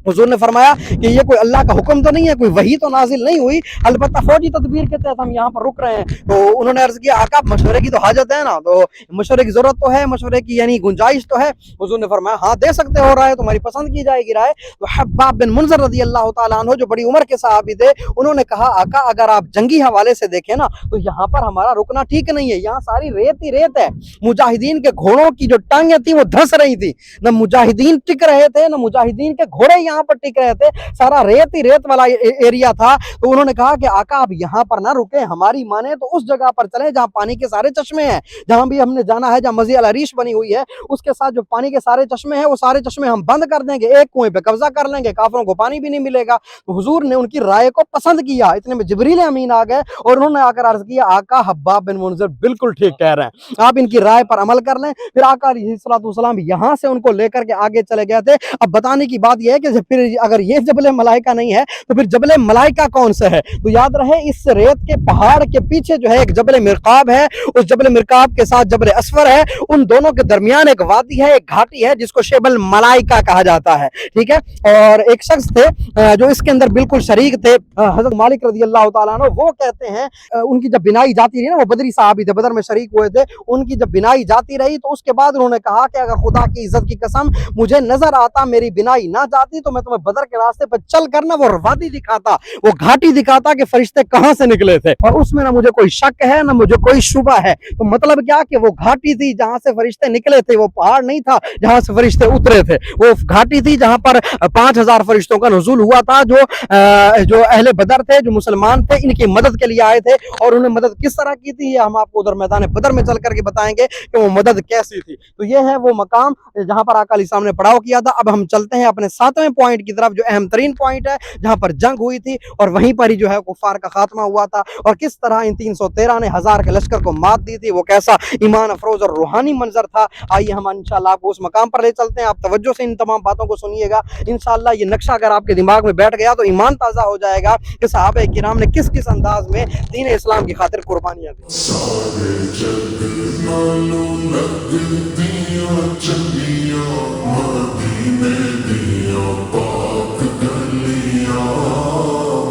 हुजूर ने फरमाया कि ये कोई अल्लाह का हुक्म तो नहीं है, कोई वही तो नाजिल नहीं हुई, अलबत्ता फौजी तदबीर के तहत हम यहाँ पर रुक रहे हैं। तो उन्होंने अर्ज किया आका मशवरे की तो हाजत है ना, तो मशवरे की जरूरत तो है, मशवरे की यानी गुंजाइश तो है। हुजूर ने फरमाया हाँ दे सकते हो राय, तुम्हारी पसंद की जाएगी राय। तो हब्बाब बिन मुनज़र रज़ी अल्लाह तआला अन्हु जो बड़ी उम्र के सहाबी थे, उन्होंने कहा आका अगर आप जंगी हवाले से देखें ना तो यहाँ पर हमारा रुकना ठीक नहीं है, यहाँ सारी रेत ही रेत है। मुजाहिदीन के घोड़ों की जो टांगें थी वो धंस रही थी, न मुजाहिदीन टिक रहे थे न मुजाहिदीन के घोड़े यहाँ पर टिक रहे थे, सारा रेत ही रेत वाला एरिया था। तो उन्होंने कहा कि आका आप यहाँ पर ना रुके, हमारी माने तो उस जगह पर चले जहाँ पानी के सारे चश्मे हैं, जहाँ भी हमने जाना है, जहाँ मस्जिद अल अरीश बनी हुई है उसके साथ जो पानी के सारे चश्मे हैं वो सारे चश्मे हम बंद कर देंगे, एक कुएं पे कब्जा कर लेंगे, काफिरों को पानी भी नहीं मिलेगा। तो हुजूर ने उनकी राय को पसंद किया। इतने में जिब्रील अमीन आ गए और उन्होंने आकर अर्ज किया आका हब्बाब बिन मुनज़र बिल्कुल ठीक कह रहे हैं, आप इनकी राय पर अमल कर लें। फिर आका अलैहिस्सलाम यहाँ से उनको लेकर के आगे चले गए थे। अब बताने की बात यह है कि फिर अगर ये जबल मलाइका नहीं है तो फिर जबल मलाइका कौन सा है? तो याद रहे इस रेत के पहाड़ के पीछे जो है एक जबल मिरकाब है, उस जबल मिरकाब के साथ जबल असफर है, उन दोनों के दरमियान एक वादी है, एक घाटी है जिसको शेबल मलाइका कहा जाता है। ठीक है, और एक शख्स थे जो इसके अंदर बिल्कुल शरीक थे, हजरत मालिक रज़ी अल्लाह तआला अन्हु, वो कहते हैं उनकी जब बिनाई जाती रही ना, वो बदरी साहबी थे, बदर में शरीक हुए थे, उनकी जब बिनाई जाती रही तो उसके बाद उन्होंने कहा कि अगर खुदा की इज्जत की कसम मुझे नजर आता मेरी बिनाई ना जाती तो मैं तुम्हें बदर के रास्ते पर चल कर ना वो वादी दिखाता, वो घाटी दिखाता कि फरिश्ते कहां से निकले थे, और उसमें ना मुझे कोई शक है ना मुझे कोई शुबा है। तो मतलब क्या कि वो घाटी थी जहां से फरिश्ते निकले थे, वो पहाड़ नहीं था जहां से फरिश्ते उतरे थे, वो घाटी थी जहां पर 5000 फरिश्तों का नुज़ूल हुआ था, जो अहले बदर थे, जो मुसलमान थे, इनकी मदद के लिए आए थे। और उन्हें मदद किस तरह की थी ये हम आपको उधर मैदान बदर में चल करके बताएंगे कि वो मदद कैसी थी। तो ये है वो मकाम जहां पर आका अलैहिस्सलाम ने पड़ाव किया था। अब हम चलते हैं अपने 7वें पॉइंट की तरफ, जो अहम तरीन पॉइंट है, जहां पर जंग हुई थी और वहीं पर ही जो है कुफार का खात्मा हुआ था, और किस तरह इन 313 ने 1000 के लश्कर को मात दी थी, वो कैसा ईमान अफरोज और रूहानी मंजर था। आइए हम इंशाल्लाह आपको उस मकाम पर ले चलते हैं। आप तवज्जो से इन तमाम बातों को सुनिएगा, इंशाल्लाह ये नक्शा अगर आपके दिमाग में बैठ गया तो ईमान ताज़ा हो जाएगा कि सहाबा किराम ने किस किस अंदाज में दीन इस्लाम की खातिर कुर्बानियां दी। सारे जग नालों लगदियां चंगियां मदीने दियां पाक गलियां,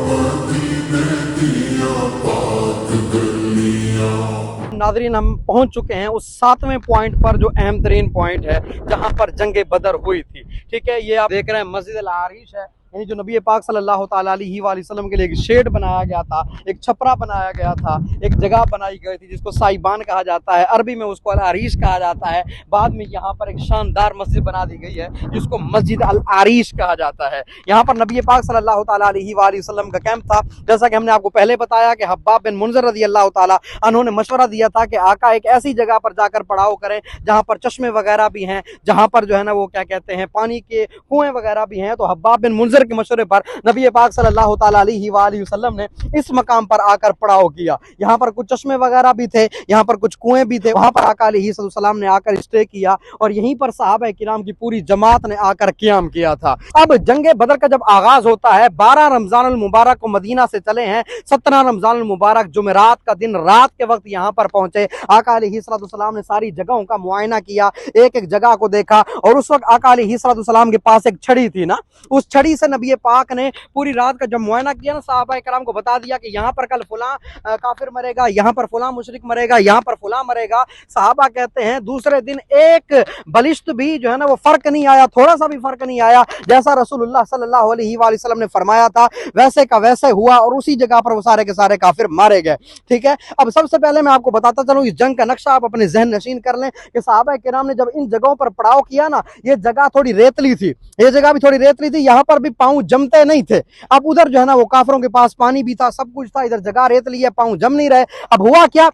मदीने दियां पाक गलियां। नाज़रीन हम पहुंच चुके हैं उस 7वें पॉइंट पर जो अहम तरीन पॉइंट है जहां पर जंग बदर हुई थी। ठीक है, ये आप देख रहे हैं मस्जिद अल अरीश है, यानी जो नबी पाक सल्लल्लाहु ताला अलैहि वसल्लम के लिए एक शेड बनाया गया था, एक छपरा बनाया गया था, एक जगह बनाई गई थी जिसको साइबान कहा जाता है, अरबी में उसको अल अरीश कहा जाता है। बाद में यहाँ पर एक शानदार मस्जिद बना दी गई है जिसको मस्जिद अल अरीश कहा जाता है। यहाँ पर नबी पाक सल्लल्लाहु ताला अलैहि वसल्लम का कैंप था। जैसा कि हमने आपको पहले बताया कि हब्बाब बिन मुनज़र रज़ी अल्लाह ताला उन्होंने मशवरा दिया था कि आका एक ऐसी जगह पर जाकर पड़ाव करें जहाँ पर चश्मे वगैरह भी हैं, जहाँ पर जो है ना वो क्या कहते हैं पानी के कुएं वगैरह भी हैं। तो हब्बाब बिन मुनज़र के मशवरे पर नबी पाक सल्लल्लाहु ताला अलैहि वसल्लम ने इस मकाम पर आकर पड़ाव किया। यहाँ पर कुछ चश्मे वगैरह भी थे, यहाँ पर कुछ कुएं भी थे, वहाँ पर आका अलैहिस्सलाम ने आकर स्टे किया और यहीं पर सहाबा किराम की पूरी जमात ने आकर क़याम किया था। अब जंगे बदर का जब आगाज होता है, 12 रमजानुल मुबारक को मदीना से चले हैं, 17 रमजानुल मुबारक जुमेरात का दिन रात के वक्त यहाँ पर पहुंचे। आका अलैहिस्सलाम ने सारी जगहों का मुआयना किया, एक एक जगह को देखा, और उस वक्त आका अलैहिस्सलाम के पास एक छड़ी थी ना, उस छड़ी से नबी पाक ने पूरी रात का जब मुआयना किया ना, सहाबा कराम को बता दिया कि यहाँ पर कल फुला काफिर मरेगा, यहाँ पर फुला मुशरिक मरेगा, यहाँ पर फुला मरेगा। सहाबा कहते हैं दूसरे दिन एक बलिश्त भी जो है ना वो फर्क नहीं आया, थोड़ा सा भी फर्क नहीं आया, जैसा रसूलुल्लाह सल्लल्लाहु अलैहि वसल्लम ने फरमाया था वैसे का वैसे हुआ, और उसी जगह पर वो सारे के सारे काफिर मारे गए। ठीक है, अब सबसे पहले मैं आपको बताता चलूं इस जंग का नक्शा आप अपने जहन नशीन कर लें कि सहाबा किराम ने जब इन जगहों पर पड़ाव किया ना, ये जगह थोड़ी रेतली थी, ये जगह भी थोड़ी रेतली थी, यहाँ पर भी पाँव जमते नहीं थे। अब उधर जो है ना वो काफिरों के पास पानी भी था, सब कुछ था, इधर जगह रेतली है, पाँव जम नहीं रहे। अब हुआ क्या,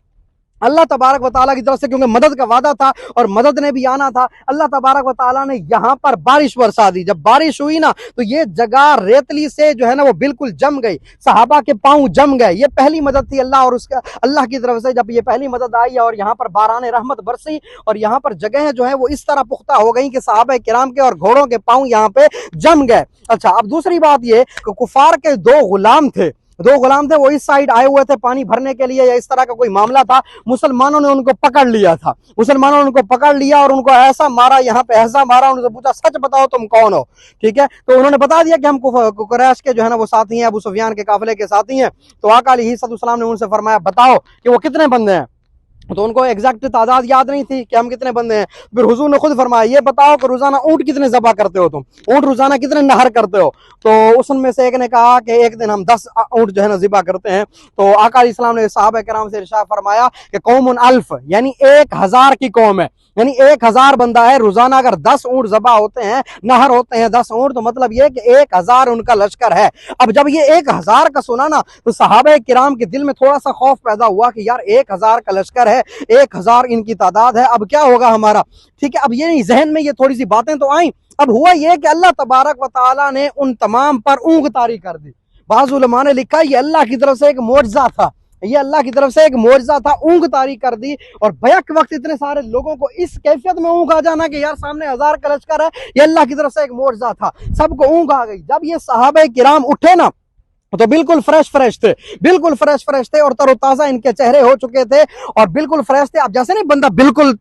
अल्लाह तबारक व तआला की तरफ से क्योंकि मदद का वादा था और मदद ने भी आना था, अल्लाह तबारक व तआला ने यहाँ पर बारिश बरसा दी। जब बारिश हुई ना तो ये जगह रेतली से जो है ना वो बिल्कुल जम गई, सहाबा के पाँव जम गए। ये पहली मदद थी अल्लाह और उसका अल्लाह की तरफ से, जब ये पहली मदद आई और यहाँ पर बारान रहमत बरसी और यहाँ पर जगह जो है वो इस तरह पुख्ता हो गई कि सहाबा किराम के और घोड़ों के पाँव यहाँ पे जम गए। अच्छा, अब दूसरी बात ये कि कुफार के 2 गुलाम थे, दो गुलाम थे, वो इस साइड आए हुए थे पानी भरने के लिए, या इस तरह का कोई मामला था। मुसलमानों ने उनको पकड़ लिया था, मुसलमानों ने उनको पकड़ लिया और उनको ऐसा मारा, यहाँ पे ऐसा मारा, उनसे पूछा सच बताओ तुम कौन हो, ठीक है। तो उन्होंने बता दिया कि हम कुरैश के जो है ना वो साथी हैं, अबू सुफियान के काफिले के साथी हैं। तो आका अलैहिस्सलाम ने उनसे फरमाया बताओ कि वो कितने बंदे हैं। तो उनको एग्जैक्ट तादाद याद नहीं थी कि हम कितने बंदे हैं। फिर हुजूर ने खुद फरमाया ये बताओ कि रोजाना ऊंट कितने ज़बा करते हो तुम, ऊंट रोजाना कितने नहर करते हो। तो उसमें से एक ने कहा कि एक दिन हम 10 ऊंट जो है ना ज़िबा करते हैं। तो आका अलैहिस्सलाम ने सहाबा किराम से इरशाद फरमाया कि कौमुन अल्फ, यानी 1000 की कौम है, यानी 1000 बंदा है। रोजाना अगर 10 ऊंट ज़बा होते हैं, नहर होते हैं 10 ऊंट, तो मतलब ये कि 1000 उनका लश्कर है। अब जब ये 1000 का सुना ना, तो सहाबा किराम के दिल में थोड़ा सा खौफ पैदा हुआ कि यार 1000 का लश्कर है, 1000 इनकी तादाद है, अब क्या होगा हमारा, ठीक है। अब ये जहन में ये थोड़ी सी बातें तो आई। अब हुआ ये कि अल्लाह तबारक व तआला ने उन तमाम पर ऊँग तारी कर दी। बाज़ उलमा ने लिखा ये अल्लाह की तरफ से एक मोजज़ा था, ये अल्लाह की तरफ से एक मोजज़ा था, ऊँग तारी कर दी। और बैक वक्त इतने सारे लोगों को इस कैफियत में ऊँग आ जाना कि यार सामने 1000 का लश्कर है, ये अल्लाह की तरफ से एक मोजज़ा था, सबको ऊँग आ गई। जब ये सहाबा किराम उठे ना, तो बिल्कुल फ्रेश थे, बिल्कुल फ्रेश थे और तरोताजा इनके चेहरे हो चुके थे और बिल्कुल फ्रेश थे। अब जैसे नहीं बंदा बिल्कुल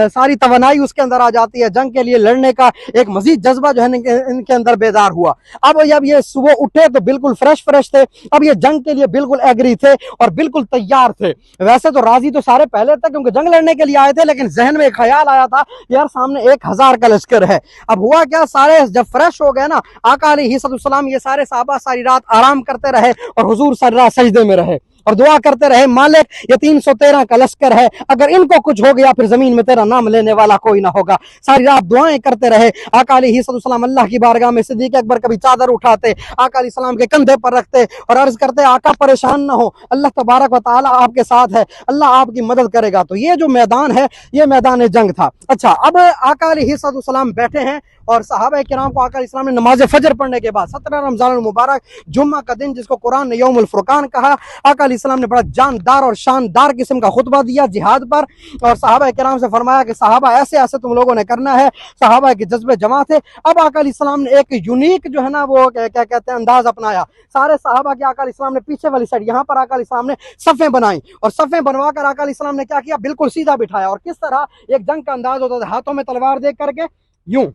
सारी तवानाई उसके अंदर आ जाती है, जंग के लिए लड़ने का एक मजीद जज्बा जो है इनके अंदर बेदार हुआ। अब जब ये सुबह उठे तो बिल्कुल फ्रेश थे, अब ये जंग के लिए बिल्कुल एग्री थे और बिल्कुल तैयार थे। वैसे तो राजी तो सारे पहले थे क्योंकि जंग लड़ने के लिए आए थे, लेकिन जहन में एक ख्याल आया था यार सामने 1000 का लश्कर है। अब हुआ क्या, सारे जब फ्रेश हो गए ना, आका अलैहिस्सलाम ये सारे साहबा सारी रात आराम करते रहे और हुजूर सारी रात सजदे में रहे और दुआ करते रहे, मालिक ये 313 का लश्कर है, अगर इनको कुछ हो गया फिर जमीन में तेरा नाम लेने वाला कोई ना होगा। सारी रात दुआएं करते रहे। आका अलैहिस्सलाम अल्लाह की बारगाह में सिद्दीक अकबर कभी चादर उठाते, आका अलैहिस्सलाम के कंधे पर रखते और अर्ज करते आका परेशान ना हो, अल्लाह तबारक व तआला आपके साथ है, अल्लाह आपकी मदद करेगा। तो ये जो मैदान है ये मैदान जंग था। अच्छा, अब आका अलैहिस्सलाम बैठे हैं और सहाबा किराम को आका अलैहिस्सलाम ने नमाज फजर पढ़ने के बाद 17 रमजान मुबारक जुम्मा का दिन, जिसको कुरान ने यौमुल फुरकान कहा, आका अलैहिस्सलाम ने बड़ा जानदार और शानदार किस्म का खुतबा दिया जिहाद पर और सहाबा किराम से फरमाया कि सहाबा ऐसे ऐसे तुम लोगों ने करना है। सहाबा के जज्बे जमा थे। अब आका अलैहिस्सलाम ने एक यूनिक जो है ना वो क्या कहते हैं अंदाज अपनाया। सारे सहाबा के आका अलैहिस्सलाम ने पीछे वाली साइड यहाँ पर आका अलैहिस्सलाम ने सफ़ें बनाई और सफ़ें बनवाकर आका अलैहिस्सलाम ने क्या किया, बिल्कुल सीधा बिठाया। और किस तरह एक जंग का अंदाज होता था, हाथों में तलवार देख करके यूं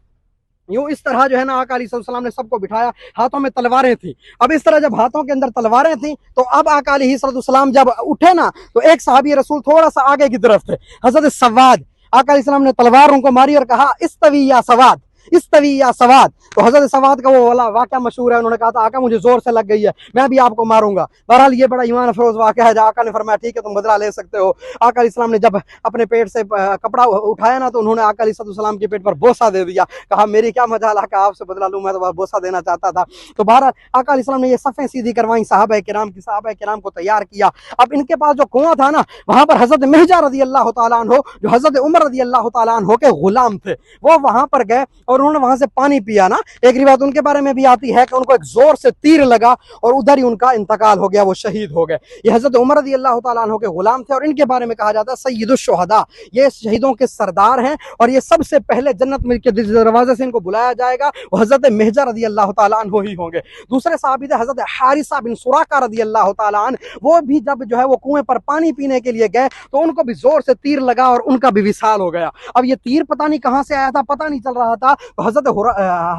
इस तरह जो है ना आका अलैहिस्सलाम ने सबको बिठाया, हाथों में तलवारें थी। अब इस तरह जब हाथों के अंदर तलवारें थी तो अब आका अलैहिस्सलाम जब उठे ना, तो एक सहाबी रसूल थोड़ा सा आगे की तरफ थे, हजरत सवाद। आका अलैहिस्सलाम ने तलवार उनको मारी और कहा इस्तवी या सवाद, इस्तवी या सवाद। तो हजरत सवाद का वो वाला वाक़या मशहूर है, उन्होंने कहा था आका मुझे जोर से लग गई है, मैं भी आपको मारूंगा। बहरहाल ये बड़ा ईमान अफरोज वाक़या है। आका ने फरमाया ठीक है तुम बदला ले सकते हो। आका अलैहिस्सलाम ने जब अपने पेट से कपड़ा उठाया ना, तो उन्होंने आका अलैहिस्सलाम के पेट पर बोसा दे दिया। कहा मेरी क्या मजाल आका आपसे बदला लूँ, मैं तो बोसा देना चाहता था। तो बहरहाल आका अलैहिस्सलाम ने ये सफ़ें सीधी करवाई सहाबा किराम की, सहाबा किराम को तैयार किया। अब इनके पास जो कुआं था ना, वहां पर हजरत मिर्जा रज़ी अल्लाह तआला अन्हु, जो हजरत उमर रज़ी अल्लाह तआला अन्हु के गुलाम थे, वो वहां पर गए और उन्होंने वहां से पानी पिया ना। एक रिवायत उनके बारे में भी आती है कि उनको एक जोर से तीर लगा और उधर ही उनका इंतकाल हो गया, वो शहीद हो गए। ये हजरत उमर रज़ी अल्लाह तआला अन्हु के गुलाम थे और इनके बारे में कहा जाता है सय्यदुश शुहदा, ये शहीदों के सरदार हैं और ये सबसे पहले जन्नत में के दरवाजे से इनको बुलाया जाएगा, वो हजरत मिर्जा रज़ी अल्लाह तआला अन्हु ही होंगे। दूसरे सहाबी थे हजरत हारिसा बिन सुराका रज़ी अल्लाह तआला अन्हु, वो भी जब जो है वो कुएं पर पानी पीने के लिए गए तो उनको भी जोर से तीर लगा और उनका भी विसाल हो गया। अब ये तीर पता नहीं कहां से आया था, पता नहीं चल रहा था। तो हजरत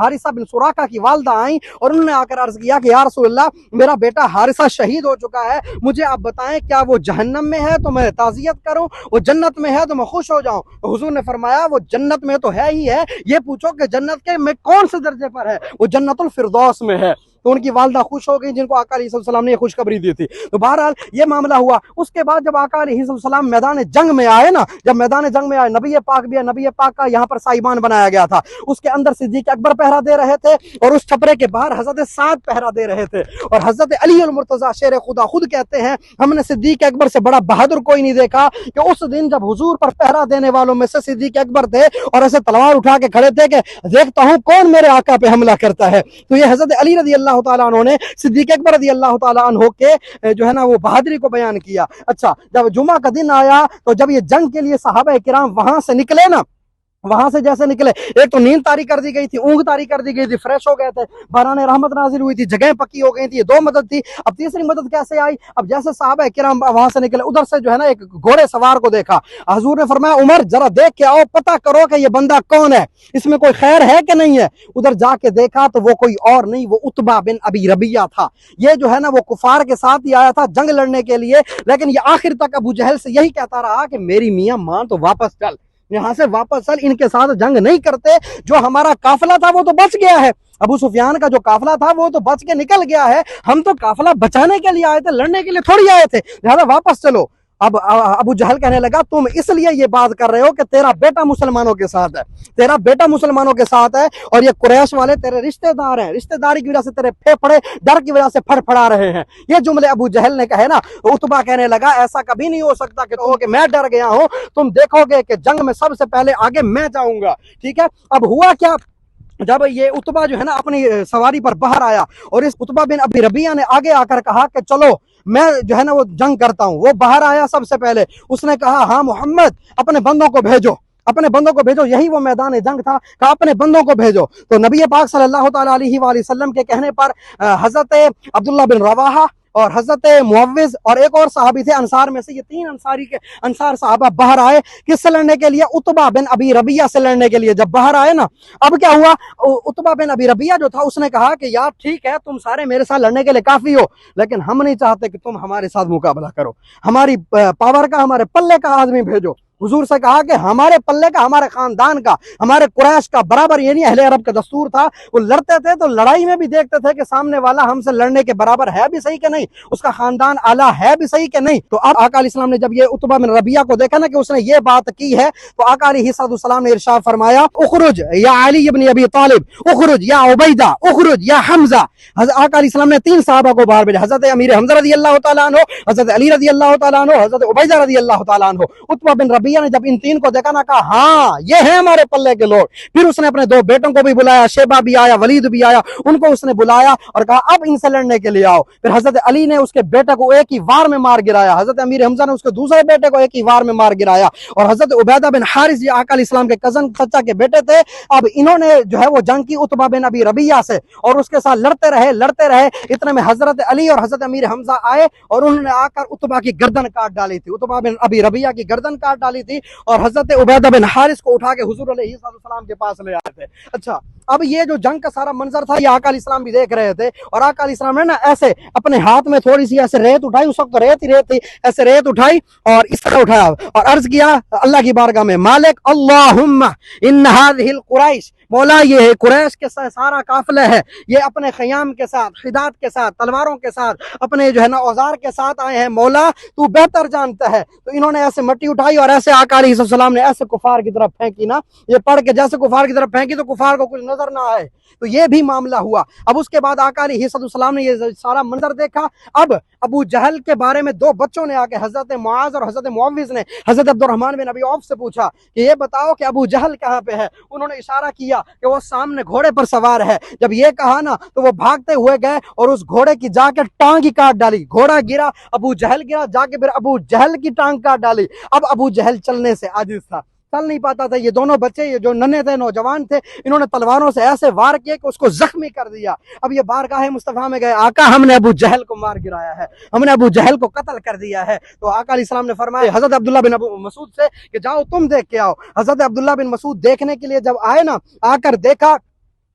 हारिसा बिन सुराका की वालदा आई और उन्होंने आकर अर्ज किया कि या रसूलल्लाह मेरा बेटा हारिसा शहीद हो चुका है, मुझे आप बताएं क्या वो जहन्नम में है तो मैं ताज़ियत करूं, वो जन्नत में है तो मैं खुश हो जाऊं। तो हुजूर ने फरमाया वो जन्नत में तो है ही है, ये पूछो कि जन्नत के में कौन से दर्जे पर है, वो जन्नतुल फिरदौस में है। तो उनकी वालदा खुश हो गई जिनको आका अलैहिस्सलाम ने खुशखबरी दी थी। तो बहरहाल ये मामला हुआ। उसके बाद जब आका अलैहिस्सलाम मैदान जंग में आए ना, जब मैदान जंग में आए, नबी पाक भी है, नबी पाक का यहाँ पर साइबान बनाया गया था, उसके अंदर सिद्दीक अकबर पहरा दे रहे थे और उस छपरे के बाहर हजरत साद पहरा दे रहे थे। और हजरत अली अल मुर्तजा शेर खुदा खुद कहते हैं हमने सिद्दीक अकबर से बड़ा बहादुर कोई नहीं देखा, कि उस दिन जब हुजूर पर पहरा देने वालों में से सिद्दीक अकबर थे और ऐसे तलवार उठा के खड़े थे कि देखता हूं कौन मेरे आका पे हमला करता है। तो ये हजरत अली रज़ी अल्लाह तआला अन्हु ने सिद्दीक अकबर रज़ी अल्लाह तआला अन्हु के जो है ना वो बहादुरी को बयान किया। अच्छा, जब जुमा का दिन आया तो जब ये जंग के लिए सहाबा किराम वहां से निकले ना, वहां से जैसे निकले, एक तो नींद तारी कर दी गई थी, ऊँघ तारी कर दी गई थी, फ्रेश हो गए थे, बहरान रहमत नाजिल हुई थी, जगह पक्की हो गई थी, ये दो मदद थी। अब तीसरी मदद कैसे आई? अब जैसे साहब किराम वहां से निकले, उधर से जो है ना एक घोड़े सवार को देखा। हुजूर ने फरमाया उमर जरा देख के आओ, पता करो कि ये बंदा कौन है, इसमें कोई खैर है कि नहीं है। उधर जाके देखा तो वो कोई और नहीं, वो उतबा बिन अबी रबिया था। ये जो है ना वो कुफार के साथ ही आया था जंग लड़ने के लिए, लेकिन ये आखिर तक अबू जहल से यही कहता रहा कि मेरी मियां मान तो वापस चल, यहाँ से वापस चल, इनके साथ जंग नहीं करते। जो हमारा काफिला था वो तो बच गया है, अबू सुफियान का जो काफिला था वो तो बच के निकल गया है, हम तो काफिला बचाने के लिए आए थे, लड़ने के लिए थोड़ी आए थे, लिहाजा वापस चलो। अब अबू जहल कहने लगा तुम इसलिए ये बात कर रहे हो कि तेरा बेटा मुसलमानों के साथ है, तेरा बेटा मुसलमानों के साथ है, और ये कुरैश वाले तेरे रिश्तेदार हैं, रिश्तेदारी की वजह से तेरे फेफड़े डर की वजह से फड़फड़ा रहे हैं। ये जुमले अबू जहल ने कहे ना। उतबा कहने लगा ऐसा कभी नहीं हो सकता कि मैं डर गया हूं, तुम देखोगे कि जंग में सबसे पहले आगे मैं जाऊंगा। ठीक है, अब हुआ क्या, जब ये उतबा जो है ना अपनी सवारी पर बाहर आया, और इस उतबा बिन अबी रबिया ने आगे आकर कहा कि चलो मैं जो है ना वो जंग करता हूं। वो बाहर आया सबसे पहले, उसने कहा हाँ मोहम्मद अपने बंदों को भेजो, अपने बंदों को भेजो, यही वो मैदान जंग था, कहा अपने बंदों को भेजो। तो नबी पाक सल्लल्लाहु ताला अलैहि वसल्लम के कहने पर हजरत अब्दुल्ला बिन रवाहा और हजरत मुअव्विज और एक और साहबी थे अंसार में से, ये तीन अंसार साहबा बाहर आए, किससे लड़ने के लिए? उतबा बिन अबी रबिया से लड़ने के लिए। जब बाहर आए ना, अब क्या हुआ, उतबा बिन अबी रबिया जो था उसने कहा कि यार ठीक है तुम सारे मेरे साथ लड़ने के लिए काफी हो, लेकिन हम नहीं चाहते कि तुम हमारे साथ मुकाबला करो, हमारी पावर का, हमारे पल्ले का आदमी भेजो। हुजूर से कहा कि हमारे पल्ले का, हमारे खानदान का, हमारे कुरैश का बराबर, ये नहीं अहले अरब का दस्तूर था, वो लड़ते थे तो लड़ाई में भी देखते थे कि सामने वाला हमसे लड़ने के बराबर है भी सही कि नहीं, उसका खानदान आला है भी सही कि नहीं। तो अब आका अलैहिस्सलाम ने जब ये उतबा बिन रबिया को देखा ना कि उसने ये बात की है, तो आका अलैहिस्सलाम ने इरशाद फरमाया उखरुज या अली इब्न अबी तालिब, उखरुज या उबैदा, उखरुज या हमजा। आका अलैहिस्सलाम ने तीन साहबा को बाहर भेजा, हजरत अमीर हमजा रज़ियल्लाहु ताला अन्हु, हजरत अली रज़ियल्लाहु ताला अन्हु, हजरत उबैदा रज़ियल्लाहु ताला अन्हु। उतबा बिन रबिया ने जब इन तीन को देखा ना, कहा हाँ ये है हमारे पल्ले के लोग। फिर उसने अपने दो बेटों को भी बुलाया, शेबा भी आया, वलीद भी आया, उनको उसने बुलाया और कहा अब इनसे लड़ने के लिए आओ। फिर हजरत अली ने उसके बेटे को एक ही वार में मार गिराया, हजरत अमीर हमजा ने उसके दूसरे बेटे को एक ही वार में मार गिराया, और हजरत उबैदा बिन हारिस जी आका अलैहिस्सलाम के कजन चचा के बेटे थे। अब इन्होंने जो है वो जंग की उतबा बिन अबी रबिया से, और उसके साथ लड़ते रहे। इतने में हजरत अली और हजरत अमीर हमजा आए और उन्होंने आकर उतबा की गर्दन काट डाली थी, उतबा बिन अबी रबिया की गर्दन काट डाली थी, और हजरत उबैदा बिन हारिस को उठा के हुजूर अलैहिस्सलाम के पास ले आए थे। अच्छा, अब ये जो जंग का सारा मंजर था ये आका अलैहिस्सलाम भी देख रहे थे, और आका अलैहिस्सलाम ने ना ऐसे अपने हाथ में थोड़ी सी ऐसे रेत उठाई, उस वक्त तो रेत ही रेत थी, ऐसे रेत उठाई और इस तरह उठाया और अर्ज किया अल्लाह की बारगाह में, मालिक अल्लाहुम्मा इन हाज़िहिल कुरैश, मौला ये है कुरैश के सारा काफिला है, ये अपने खयाम के साथ, खिदात के साथ, तलवारों के साथ, अपने जो है ना औजार के साथ आए हैं, मौला तू बेहतर जानता है। तो इन्होंने ऐसे मट्टी उठाई और ऐसे आका अलैहिस्सलाम ने ऐसे कुफार की तरफ फेंकी ना, ये पढ़ के जैसे कुफार की तरफ फेंकी तो कुफार को कुछ नजर ना आए, तो ये भी मामला हुआ। अब उसके बाद आका अलैहिस्सलाम ने ये सारा मंजर देखा। अब अबू जहल के बारे में दो बच्चों ने आके हजरत मुआज और हजरत मुअव्विज ने हजरत अब्दुर्रहमान बिन अबी औफ से पूछा कि ये बताओ कि अबू जहल कहाँ पे है। उन्होंने इशारा किया कि वो सामने घोड़े पर सवार है। जब ये कहा ना तो वो भागते हुए गए और उस घोड़े की जाके टांग ही काट डाली, घोड़ा गिरा, अबू जहल गिरा, जाके फिर अबू जहल की टांग काट डाली। अब अबू जहल चलने से आजिज था, चल नहीं पाता था। ये दोनों बच्चे, ये जो नन्हे थे, नौजवान थे, इन्होंने तलवारों से ऐसे वार किए कि उसको जख्मी कर दिया। अब ये बारगाह मुस्तफा में गए, आका हमने अबू जहल को मार गिराया है, हमने अबू जहल को कत्ल कर दिया है। तो आका अलैहिस्सलाम ने फरमाया हजरत अब्दुल्ला बिन मसूद से कि जाओ तुम देख के आओ। हजरत अब्दुल्ला बिन मसूद देखने के लिए जब आए ना, आकर देखा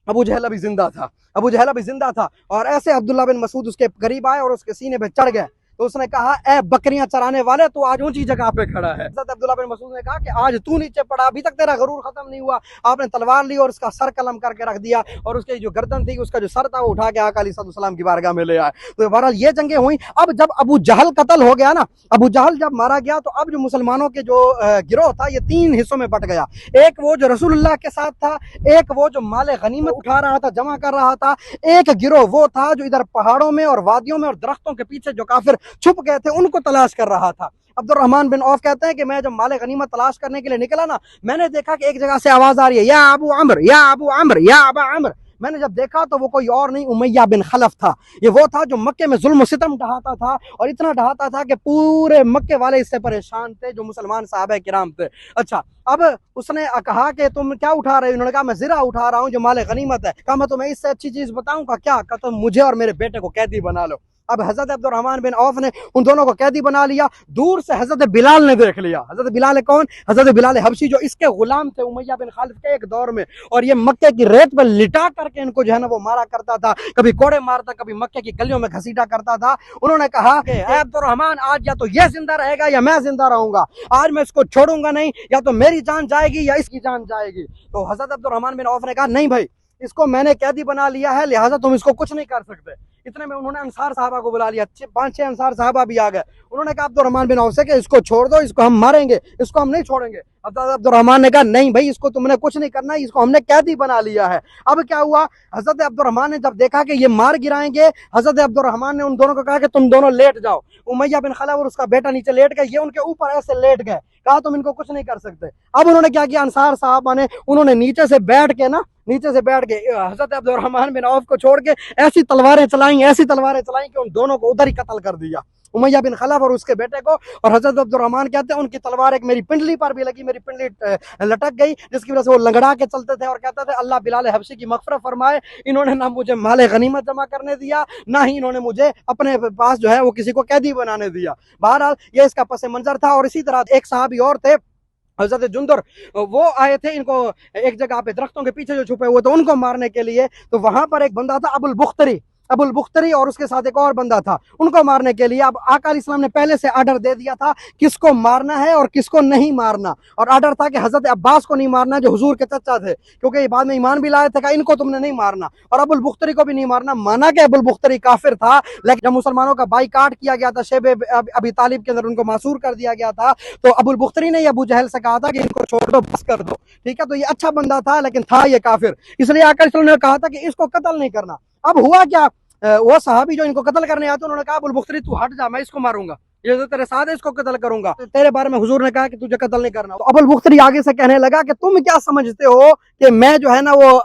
अबू जहल अभी जिंदा था, अबू जहल अभी जिंदा था। और ऐसे अब्दुल्ला बिन मसूद उसके करीब आए और उसके सीने पे चढ़ गए। तो उसने कहा ए बकरियां चराने वाले, तू आज ऊंची जगह पे खड़ा है। हज़रत अब्दुल्ला बिन मसूद ने कहा कि आज तू नीचे पड़ा, अभी तक तेरा गरूर खत्म नहीं हुआ। आपने तलवार ली और उसका सर कलम करके रख दिया और उसकी जो गर्दन थी, उसका जो सर था, वो उठा के आका अलैहिस्सलाम की बारगाह में ले आए। तो बहरहाल ये जंगें हुई। अब जब अबू जहल कत्ल हो गया ना, अबू जहल जब मारा गया, तो अब जो मुसलमानों के जो गिरोह था ये तीन हिस्सों में बट गया। एक वो जो रसूलुल्लाह के साथ था, एक वो जो माले गनीमत उठा रहा था, जमा कर रहा था, एक गिरोह वो था जो इधर पहाड़ों में और वादियों में और दरख्तों के पीछे जो काफिर छुप गए थे उनको तलाश कर रहा था। अब्दुर्रहमान बिन औफ कहते हैं कि मैं जब माले गनीमत तलाश करने के लिए निकला ना, मैंने देखा कि एक जगह से आवाज आ रही है, या अबू अम्र, या अबू अम्र, या अबा अम्र। میں نے جب دیکھا تو وہ کوئی اور نہیں امیہ بن خلف تھا. یہ وہ تھا جو مکے میں ظلم و ستم ڈھاتا تھا, اور اتنا ڈھاتا تھا کہ پورے مکے والے اس سے پریشان تھے جو مسلمان صحابہ کرام تھے. اچھا, اب اس نے کہا کہ تم کیا اٹھا رہے ہو؟ انہوں نے کہا میں زرہ اٹھا رہا ہوں جو مال غنیمت ہے. کہا میں تمہیں اس سے اچھی چیز بتاؤں کا کیا؟ کہ تم مجھے اور میرے بیٹے کو قیدی بنا لو. اب حضرت عبد الرحمن بن عوف نے ان دونوں کو قیدی بنا لیا. دور سے حضرت بلال نے دیکھ لیا. حضرت بلال کون؟ حضرت بلال حبشی, جو اس کے غلام تھے امیہ بن خالد کے ایک دور میں, اور یہ مکے کی ریت پہ لٹا کر کے ان کو جو ہے نا وہ مارا کرتا تھا, کبھی کوڑے مارتا, کبھی مکے کی گلیوں میں گھسیٹا کرتا تھا. انہوں نے کہا کہ اے عبد الرحمن, آج یا تو یہ زندہ رہے گا یا میں زندہ رہوں گا, آج میں اس کو چھوڑوں گا نہیں, یا تو میری جان جائے گی یا اس کی جان جائے گی. تو حضرت عبد الرحمن بن عوف نے کہا نہیں بھائی, اس کو میں نے قیدی بنا لیا ہے, لہٰذا تم اس کو کچھ نہیں کر سکتے. اتنے میں انہوں نے انصار صحابہ کو بلا لیا, 5-6 انصار صحابہ بھی آ گئے. انہوں نے کہا عبد الرحمن بن عوف سے کہ اس کو چھوڑ دو, اس کو ہم ماریں گے, اس کو ہم نہیں چھوڑیں گے. عبد الرحمن نے کہا نہیں بھائی, اس کو تم نے کچھ نہیں کرنا, اس کو ہم نے قیدی بنا لیا ہے. اب کیا ہوا, حضرت عبد الرحمن نے جب دیکھا کہ یہ مار گرائیں گے, حضرت عبد الرحمن نے ان دونوں کو کہا کہ تم دونوں لیٹ جاؤ. امیہ بن خلف اور اس کا بیٹا نیچے لیٹ گئے, یہ ان کے اوپر ایسے لیٹ گئے. کہا تم ان کو کچھ نہیں کر سکتے. اب انہوں نے کیا کیا, انصار صحابہ نے انہوں نے نیچے سے بیٹھ کے حضرت عبد الرحمن بن عوف کو چھوڑ کے ایسی تلواریں چلائیں کہ ان دونوں کو ادھر ہی قتل کر دیا, امیہ بن خلف اور اس کے بیٹے کو. اور حضرت عبد الرحمن کہتے ہیں ان کی تلوار ایک میری پنڈلی پر بھی لگی, میری پنڈلی لٹک گئی, جس کی وجہ سے وہ لنگڑا کے چلتے تھے اور کہتے تھے اللہ بلال حبشی کی مغفرت فرمائے, انہوں نے نہ مجھے مال غنیمت جمع کرنے دیا, نہ ہی انہوں نے مجھے اپنے پاس جو ہے وہ کسی کو قیدی بنانے دیا. بہرحال یہ اس کا پس منظر تھا. اور اسی طرح ایک صحابی اور تھے حضرت جندر, وہ آئے تھے ان کو ایک جگہ پہ درختوں کے پیچھے جو چھپے ہوئے تھے ان کو مارنے کے لیے. تو وہاں پر ایک بندہ تھا ابو البختری اور اس کے ساتھ ایک اور بندہ تھا, ان کو مارنے کے لیے. اب آقا علیہ السلام نے پہلے سے آرڈر دے دیا تھا کس کو مارنا ہے اور کس کو نہیں مارنا, اور آرڈر تھا کہ حضرت عباس کو نہیں مارنا جو حضور کے چچا تھے, کیونکہ یہ بعد میں ایمان بھی لائے تھے, کہ ان کو تم نے نہیں مارنا, اور ابو البختری کو بھی نہیں مارنا. مانا کہ ابو البختری کافر تھا, لیکن جب مسلمانوں کا بائیکاٹ کیا گیا تھا, شیب ابی طالب کے اندر ان کو معصور کر دیا گیا تھا, تو ابو البختری نے ابو جہل سے کہا تھا کہ ان کو چھوڑ دو, بس کر دو, ٹھیک ہے. تو یہ اچھا بندہ تھا لیکن تھا یہ کافر, اس لیے آقا علیہ السلام نے کہا تھا کہ اس کو قتل نہیں کرنا. اب ہوا کیا, وہ صحابی جو ان کو قتل کرنے آتے انہوں نے کہا ابو البختری تو ہٹ جا, میں اس کو ماروں گا, یہ تو تیرے ساتھ ہے, اس کو قتل کروں گا, تیرے بارے میں حضور نے کہا کہ تجھے قتل نہیں کرنا. تو ابو البختری آگے سے کہنے لگا کہ تم کیا سمجھتے ہو کہ میں جو ہے نا وہ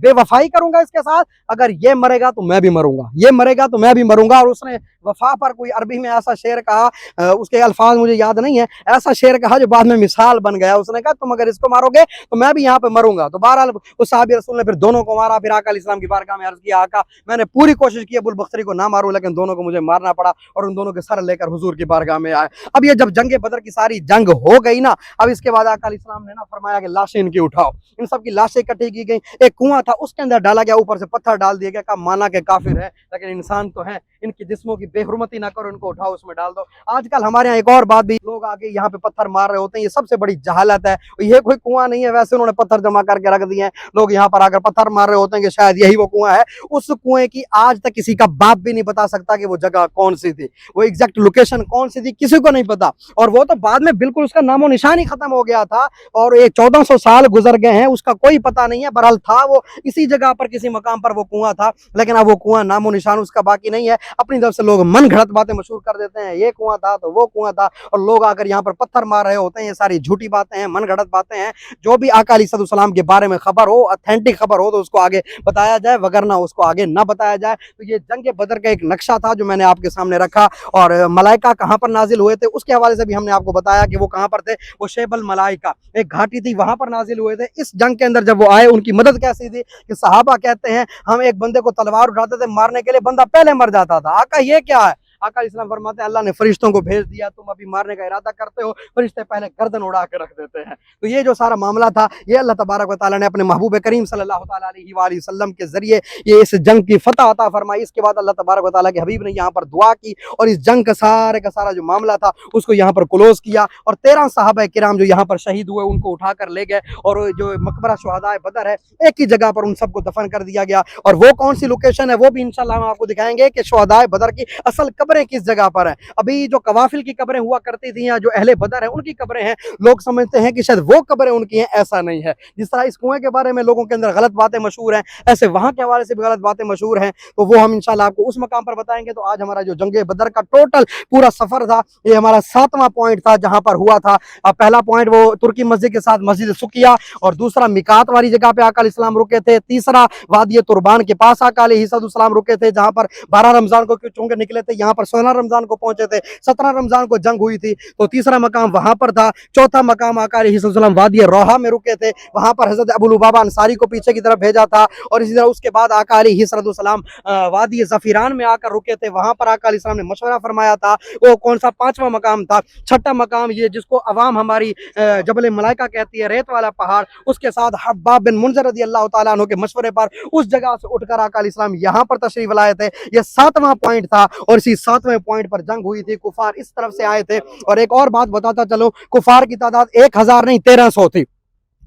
بے وفائی کروں گا اس کے ساتھ؟ اگر یہ مرے گا تو میں بھی مروں گا, یہ مرے گا تو میں بھی مروں گا. اور اس نے وفا پر کوئی عربی میں ایسا شعر کہا, اس کے الفاظ مجھے یاد نہیں ہے, ایسا شعر کہا جو بعد میں مثال بن گیا. اس نے کہا تم اگر اس کو مارو گے تو میں بھی یہاں پہ مروں گا. تو بہرحال اس صحابی رسول نے پھر دونوں کو مارا. پھر آقا علیہ السلام کی بارگاہ میں عرض کیا آقا میں نے پوری کوشش کی ابو البختری کو نہ ماروں, لیکن دونوں کو مجھے مارنا پڑا, اور ان دونوں کے سر لے کر حضور کی بارگاہ میں آئے. اب یہ جب جنگ بدر کی ساری جنگ ہو گئی نا, اب اس کے بعد آقا علیہ السلام نے نا فرمایا کہ لاشیں ان کی اٹھاؤ. ان سب کی لاشیں اکٹھی کی گئیں, ایک کنواں تھا اس کے اندر ڈالا گیا, اوپر سے پتھر ڈال دیا گیا, کہا مانا کہ کافر ہے لیکن انسان تو ہے, ان کی جسموں کی بے حرمتی نہ کرو, ان کو اٹھاؤ اس میں ڈال دو. آج کل ہمارے یہاں ایک اور بات بھی, لوگ آگے یہاں پہ پتھر مار رہے ہوتے ہیں, یہ سب سے بڑی جہالت ہے. یہ کوئی کنواں نہیں ہے, ویسے انہوں نے پتھر جمع کر کے رکھ دیے ہیں, لوگ یہاں پر آ کر پتھر مار رہے ہوتے ہیں کہ شاید یہی وہ کنواں ہے. اس کنویں کی آج تک کسی کا باپ بھی نہیں بتا سکتا کہ وہ جگہ کون سی تھی, وہ ایگزیکٹ لوکیشن کون سی تھی, کسی کو نہیں پتا. اور وہ تو بعد میں بالکل اس کا نام و نشان ہی ختم ہو گیا تھا, اور یہ 1400 سال گزر گئے ہیں, اس کا کوئی پتہ نہیں ہے. بہرحال تھا وہ اسی جگہ پر, کسی مقام پر وہ کنواں تھا, لیکن اب وہ کنواں نام و نشان اس کا باقی نہیں ہے. اپنی طرف سے لوگ من گھڑت باتیں مشہور کر دیتے ہیں, یہ کنواں تھا تو وہ کنواں تھا, اور لوگ آ کر یہاں پر پتھر مار رہے ہوتے ہیں. یہ ساری جھوٹی باتیں ہیں, من گھڑت باتیں ہیں. جو بھی آقا علیہ السلام کے بارے میں خبر ہو, اتھینٹک خبر ہو, تو اس کو آگے بتایا جائے, وگرنہ اس کو آگے نہ بتایا جائے. تو یہ جنگ بدر کا ایک نقشہ تھا جو میں نے آپ کے سامنے رکھا, اور ملائکہ کہاں پر نازل ہوئے تھے اس کے حوالے سے بھی ہم نے آپ کو بتایا کہ وہ کہاں پر تھے. وہ شیب الملائکہ ایک گھاٹی تھی, وہاں پر نازل ہوئے تھے. اس جنگ کے اندر جب وہ آئے, ان کی مدد کیسی تھی کہ صحابہ کہتے ہیں ہم ایک بندے کو تلوار اٹھاتے تھے مارنے کے لیے, بندہ پہلے مر جاتا تھا. آقا یہ کیا ہے؟ آقا علیہ السلام فرماتے ہیں اللہ نے فرشتوں کو بھیج دیا, تم ابھی مارنے کا ارادہ کرتے ہو, فرشتے پہلے گردن اڑا کے رکھ دیتے ہیں. تو یہ جو سارا معاملہ تھا, یہ اللہ تبارک و تعالیٰ نے اپنے محبوب کریم صلی اللہ تعالیٰ علیہ وآلہ وسلم کے ذریعے یہ اس جنگ کی فتح عطا فرمائی. اس کے بعد اللہ تبارک و تعالیٰ کے حبیب نے یہاں پر دعا کی, اور اس جنگ کا سارا جو معاملہ تھا اس کو یہاں پر کلوز کیا, اور 13 صحابہ کرام جو یہاں پر شہید ہوئے ان کو اٹھا کر لے گئے, اور جو مقبرہ شہداء بدر ہے ایک ہی جگہ پر ان سب کو دفن کر دیا گیا. اور وہ کون سی لوکیشن ہے وہ بھی انشاءاللہ ہم آپ کو دکھائیں گے کہ شہداء بدر کی اصل कब्रें किस जगह पर हैं। अभी जो कवाफिल की कब्रें हुआ करती थी या जो अहले बदर हैं उनकी कब्रें हैं, लोग समझते हैं कि शायद वो कब्रें उनकी हैं, ऐसा नहीं है। जिस तरह इस कुएं के बारे में लोगों के अंदर गलत बातें मशहूर हैं, ऐसे वहाँ के हवाले से भी गलत बातें मशहूर हैं, तो वो हम इंशाल्लाह आपको उस मकाम पर बताएंगे। तो आज हमारा जो जंगे बदर का टोटल पूरा सफर था, ये हमारा 7वां पॉइंट था जहाँ पर हुआ था। पहला पॉइंट वो तुर्की मस्जिद के साथ मस्जिद सुकिया, और दूसरा मिकात वाली जगह पे आका अलैहिस्सलाम रुके थे, तीसरा वादी तुर्बान के पास आका अलैहिस्सलाम रुके थे जहाँ पर 12 रमजान को चूंकि निकले थे, यहाँ पर 16 रमजान को पहुंचे थे, 17 रमजान को जंग हुई थी, तो तीसरा मकाम वहां पर था। चौथा मकाम आका अलैहिस्सलाम वादी रोहा में रुके थे, वहां पर हजरत अबू लुबाबा अंसारी को पीछे की तरफ भेजा था, और इसी तरह उसके बाद आका अलैहिस्सलाम वादी ज़फीरान में आकर रुके थे, वहां पर आका अलैहिस्सलाम ने मशवरा फरमाया था। वो कौन सा 5वां मकाम था। छठा मकाम ये जिसको अवाम हमारी जबल मलाइका कहती है, रेत वाला पहाड़, उसके साथ हब्बाब बिन मुंज़िर रज़ी अल्लाह तआला अन्हु के मशवरे पर उस जगह से उठकर आका अलैहिस्सलाम यहाँ पर तशरीफ लाए थे। ये 7वां पॉइंट था, और इसी 7वें पॉइंट पर जंग हुई थी। कुफार इस तरफ से आए थे, और एक और बात बताता चलो, कुफार की तादाद 1000 नहीं 1300 थी।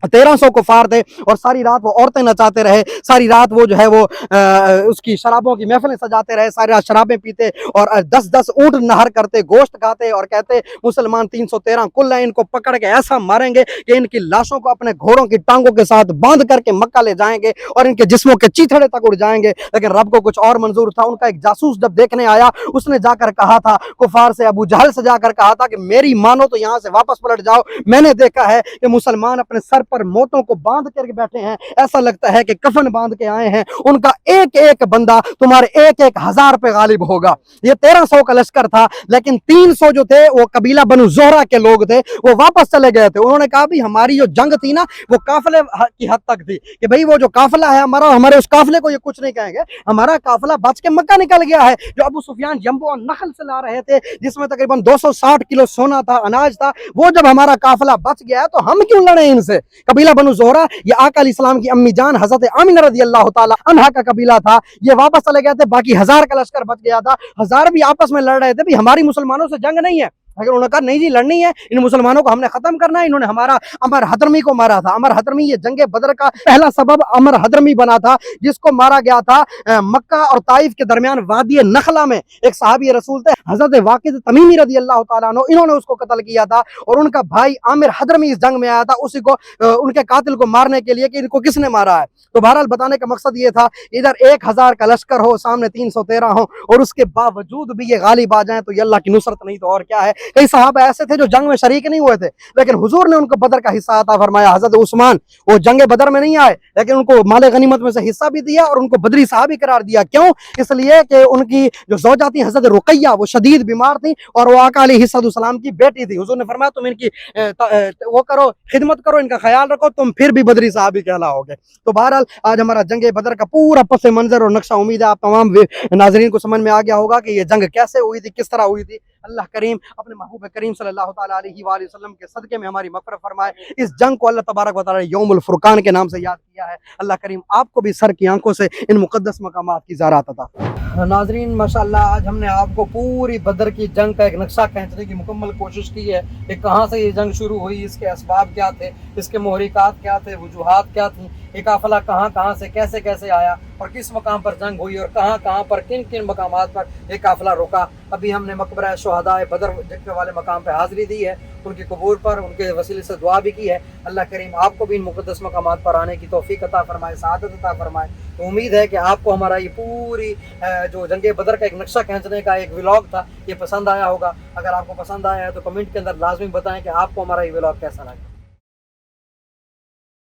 1300 कुफार थे, और सारी रात वो औरतें नचाते रहे, सारी रात वो जो है वो उसकी शराबों की महफिलें सजाते रहे, सारी रात शराबें पीते और 10-10 ऊंट नहर करते, गोश्त खाते, और कहते मुसलमान 313 कुल है, इनको पकड़ के ऐसा मारेंगे कि इनकी लाशों को अपने घोड़ों की टांगों के साथ बांध करके मक्का ले जाएंगे और इनके जिस्मों के चीथड़े तक उड़ जाएंगे। लेकिन रब को कुछ और मंजूर था। उनका एक जासूस जब देखने आया, उसने जाकर कहा था कुफार से, अबू जहल से जाकर कहा था कि मेरी मानो तो यहाँ से वापस पलट जाओ, मैंने देखा है कि मुसलमान अपने सर पर मोतों को बांध करके बैठे हैं, ऐसा लगता है कि कफन बांध के आए हैं। उनका एक एक बंदा तुम्हारे एक एक हजार पे गालिब होगा। ये 1300 का लश्कर था, लेकिन 300 जो थे वो कबीला बनु जोहरा के लोग थे, वो वापस चले गए थे। उन्होंने कहा भी हमारी जो जंग थी ना वो काफिले की हद तक थी कि भाई वो जो काफिला है हमारा, हमारे उस काफिले को ये कुछ नहीं कहेंगे, हमारा काफिला बच के मक्का निकल गया है। जो अबू सुफियान जंबो और नखल से ला रहे थे, जिसमें तकरीबन 260 किलो सोना था, अनाज था, वो जब हमारा काफिला बच गया है तो हम क्यों लड़े इनसे। कबीला बनु जोहरा ये आका अलैहिस्सलाम की अम्मी जान हजरत आमिना रज़ी अल्लाह ताला अन्हा का कबीला था। ये वापस चले गए थे, बाकी 1000 का लश्कर बच गया था। 1000 भी आपस में लड़ रहे थे, भी हमारी मुसलमानों से जंग नहीं है। अगर उन्होंने कहा नहीं जी लड़नी है, इन मुसलमानों को हमने खत्म करना है। इन्होंने हमारा अमर हदरमी को मारा था। अमर हदरमी ये जंगे बदर का पहला सबब अमर हदरमी बना था, जिसको मारा गया था मक्का और ताइफ के दरमियान वादी नखला में। एक सहाबी रसूल थे हजरत वाकिद तमीमी रज़ी अल्लाह ताला अन्हु, इन्होंने उसको कत्ल किया था, और उनका भाई आमिर हदरमी इस जंग में आया था, उसी को उनके कातिल को मारने के लिए कि इनको किसने मारा है। तो बहरहाल बताने का मकसद ये था, इधर 1000 का लश्कर हो, सामने 313 हो, और उसके बावजूद भी ये गालिब आ जाए तो ये अल्लाह की नुसरत नहीं तो और क्या है। कई सहाबा ऐसे थे जो जंग में शरीक नहीं हुए थे, लेकिन हुजूर ने उनको बदर का हिस्सा अता फरमाया। हजरत उस्मान वो जंग बदर में नहीं आए, लेकिन उनको माले गनीमत में से हिस्सा भी दिया और उनको बदरी सहाबी करार दिया। क्यों? इसलिए कि उनकी जो ज़ौजा थी हजरत रुकैया, वो शदीद बीमार थी और वो आका अलैहिस्सलाम की बेटी थी। हुजूर ने फरमाया तुम इनकी वो करो, खिदमत करो, इनका ख्याल रखो, तुम फिर भी बदरी सहाबी कहलाओगे। तो बहरहाल आज हमारा जंग बदर का पूरा पस मंजर और नक्शा, उम्मीद है आप तमाम नाज़रीन को समझ में आ गया होगा कि ये जंग कैसे हुई थी, किस तरह हुई थी। अल्लाह करीम अपने महबूब करीम सल्लल्लाहु ताला अलैहि वसल्लम के सदके में हमारी मग़फ़िरत फरमाए। इस जंग को अल्लाह तबारक व तआला ने यौमुल फुरकान के नाम से याद किया है। अल्लाह करीम आपको भी सर की आंखों से इन मुक़द्दस मकामात की ज़ियारत अता। नाज़रीन माशाअल्लाह आज हमने आपको पूरी बदर की जंग का एक नक्शा खींचने की मुकम्मल कोशिश की है कि कहाँ से ये जंग शुरू हुई, इसके असबाब क्या थे, इसके मुहरिकात क्या थे, वजूहात क्या थी, ये काफ़िला कहाँ कहाँ से कैसे कैसे आया और किस मकाम पर जंग हुई और कहाँ कहाँ पर किन किन मकामात पर ये काफ़िला रुका। अभी हमने मकबरा शुहदाए बदर के वाले मकाम पर हाज़िरी दी है, उनकी कबूर पर उनके वसीले से दुआ भी की है। अल्लाह करीम आपको भी इन मुक़द्दस मकामात पर आने की तौफ़ीक़ अता फ़रमाए, सआदत अता फ़रमाए। तो उम्मीद है कि आपको हमारा ये पूरी जो जंगे बदर का एक नक्शा खींचने का एक व्लॉग था ये पसंद आया होगा। अगर आपको पसंद आया है तो कमेंट के अंदर लाजमी बताएं कि आपको हमारा ये व्लॉग कैसा लगा।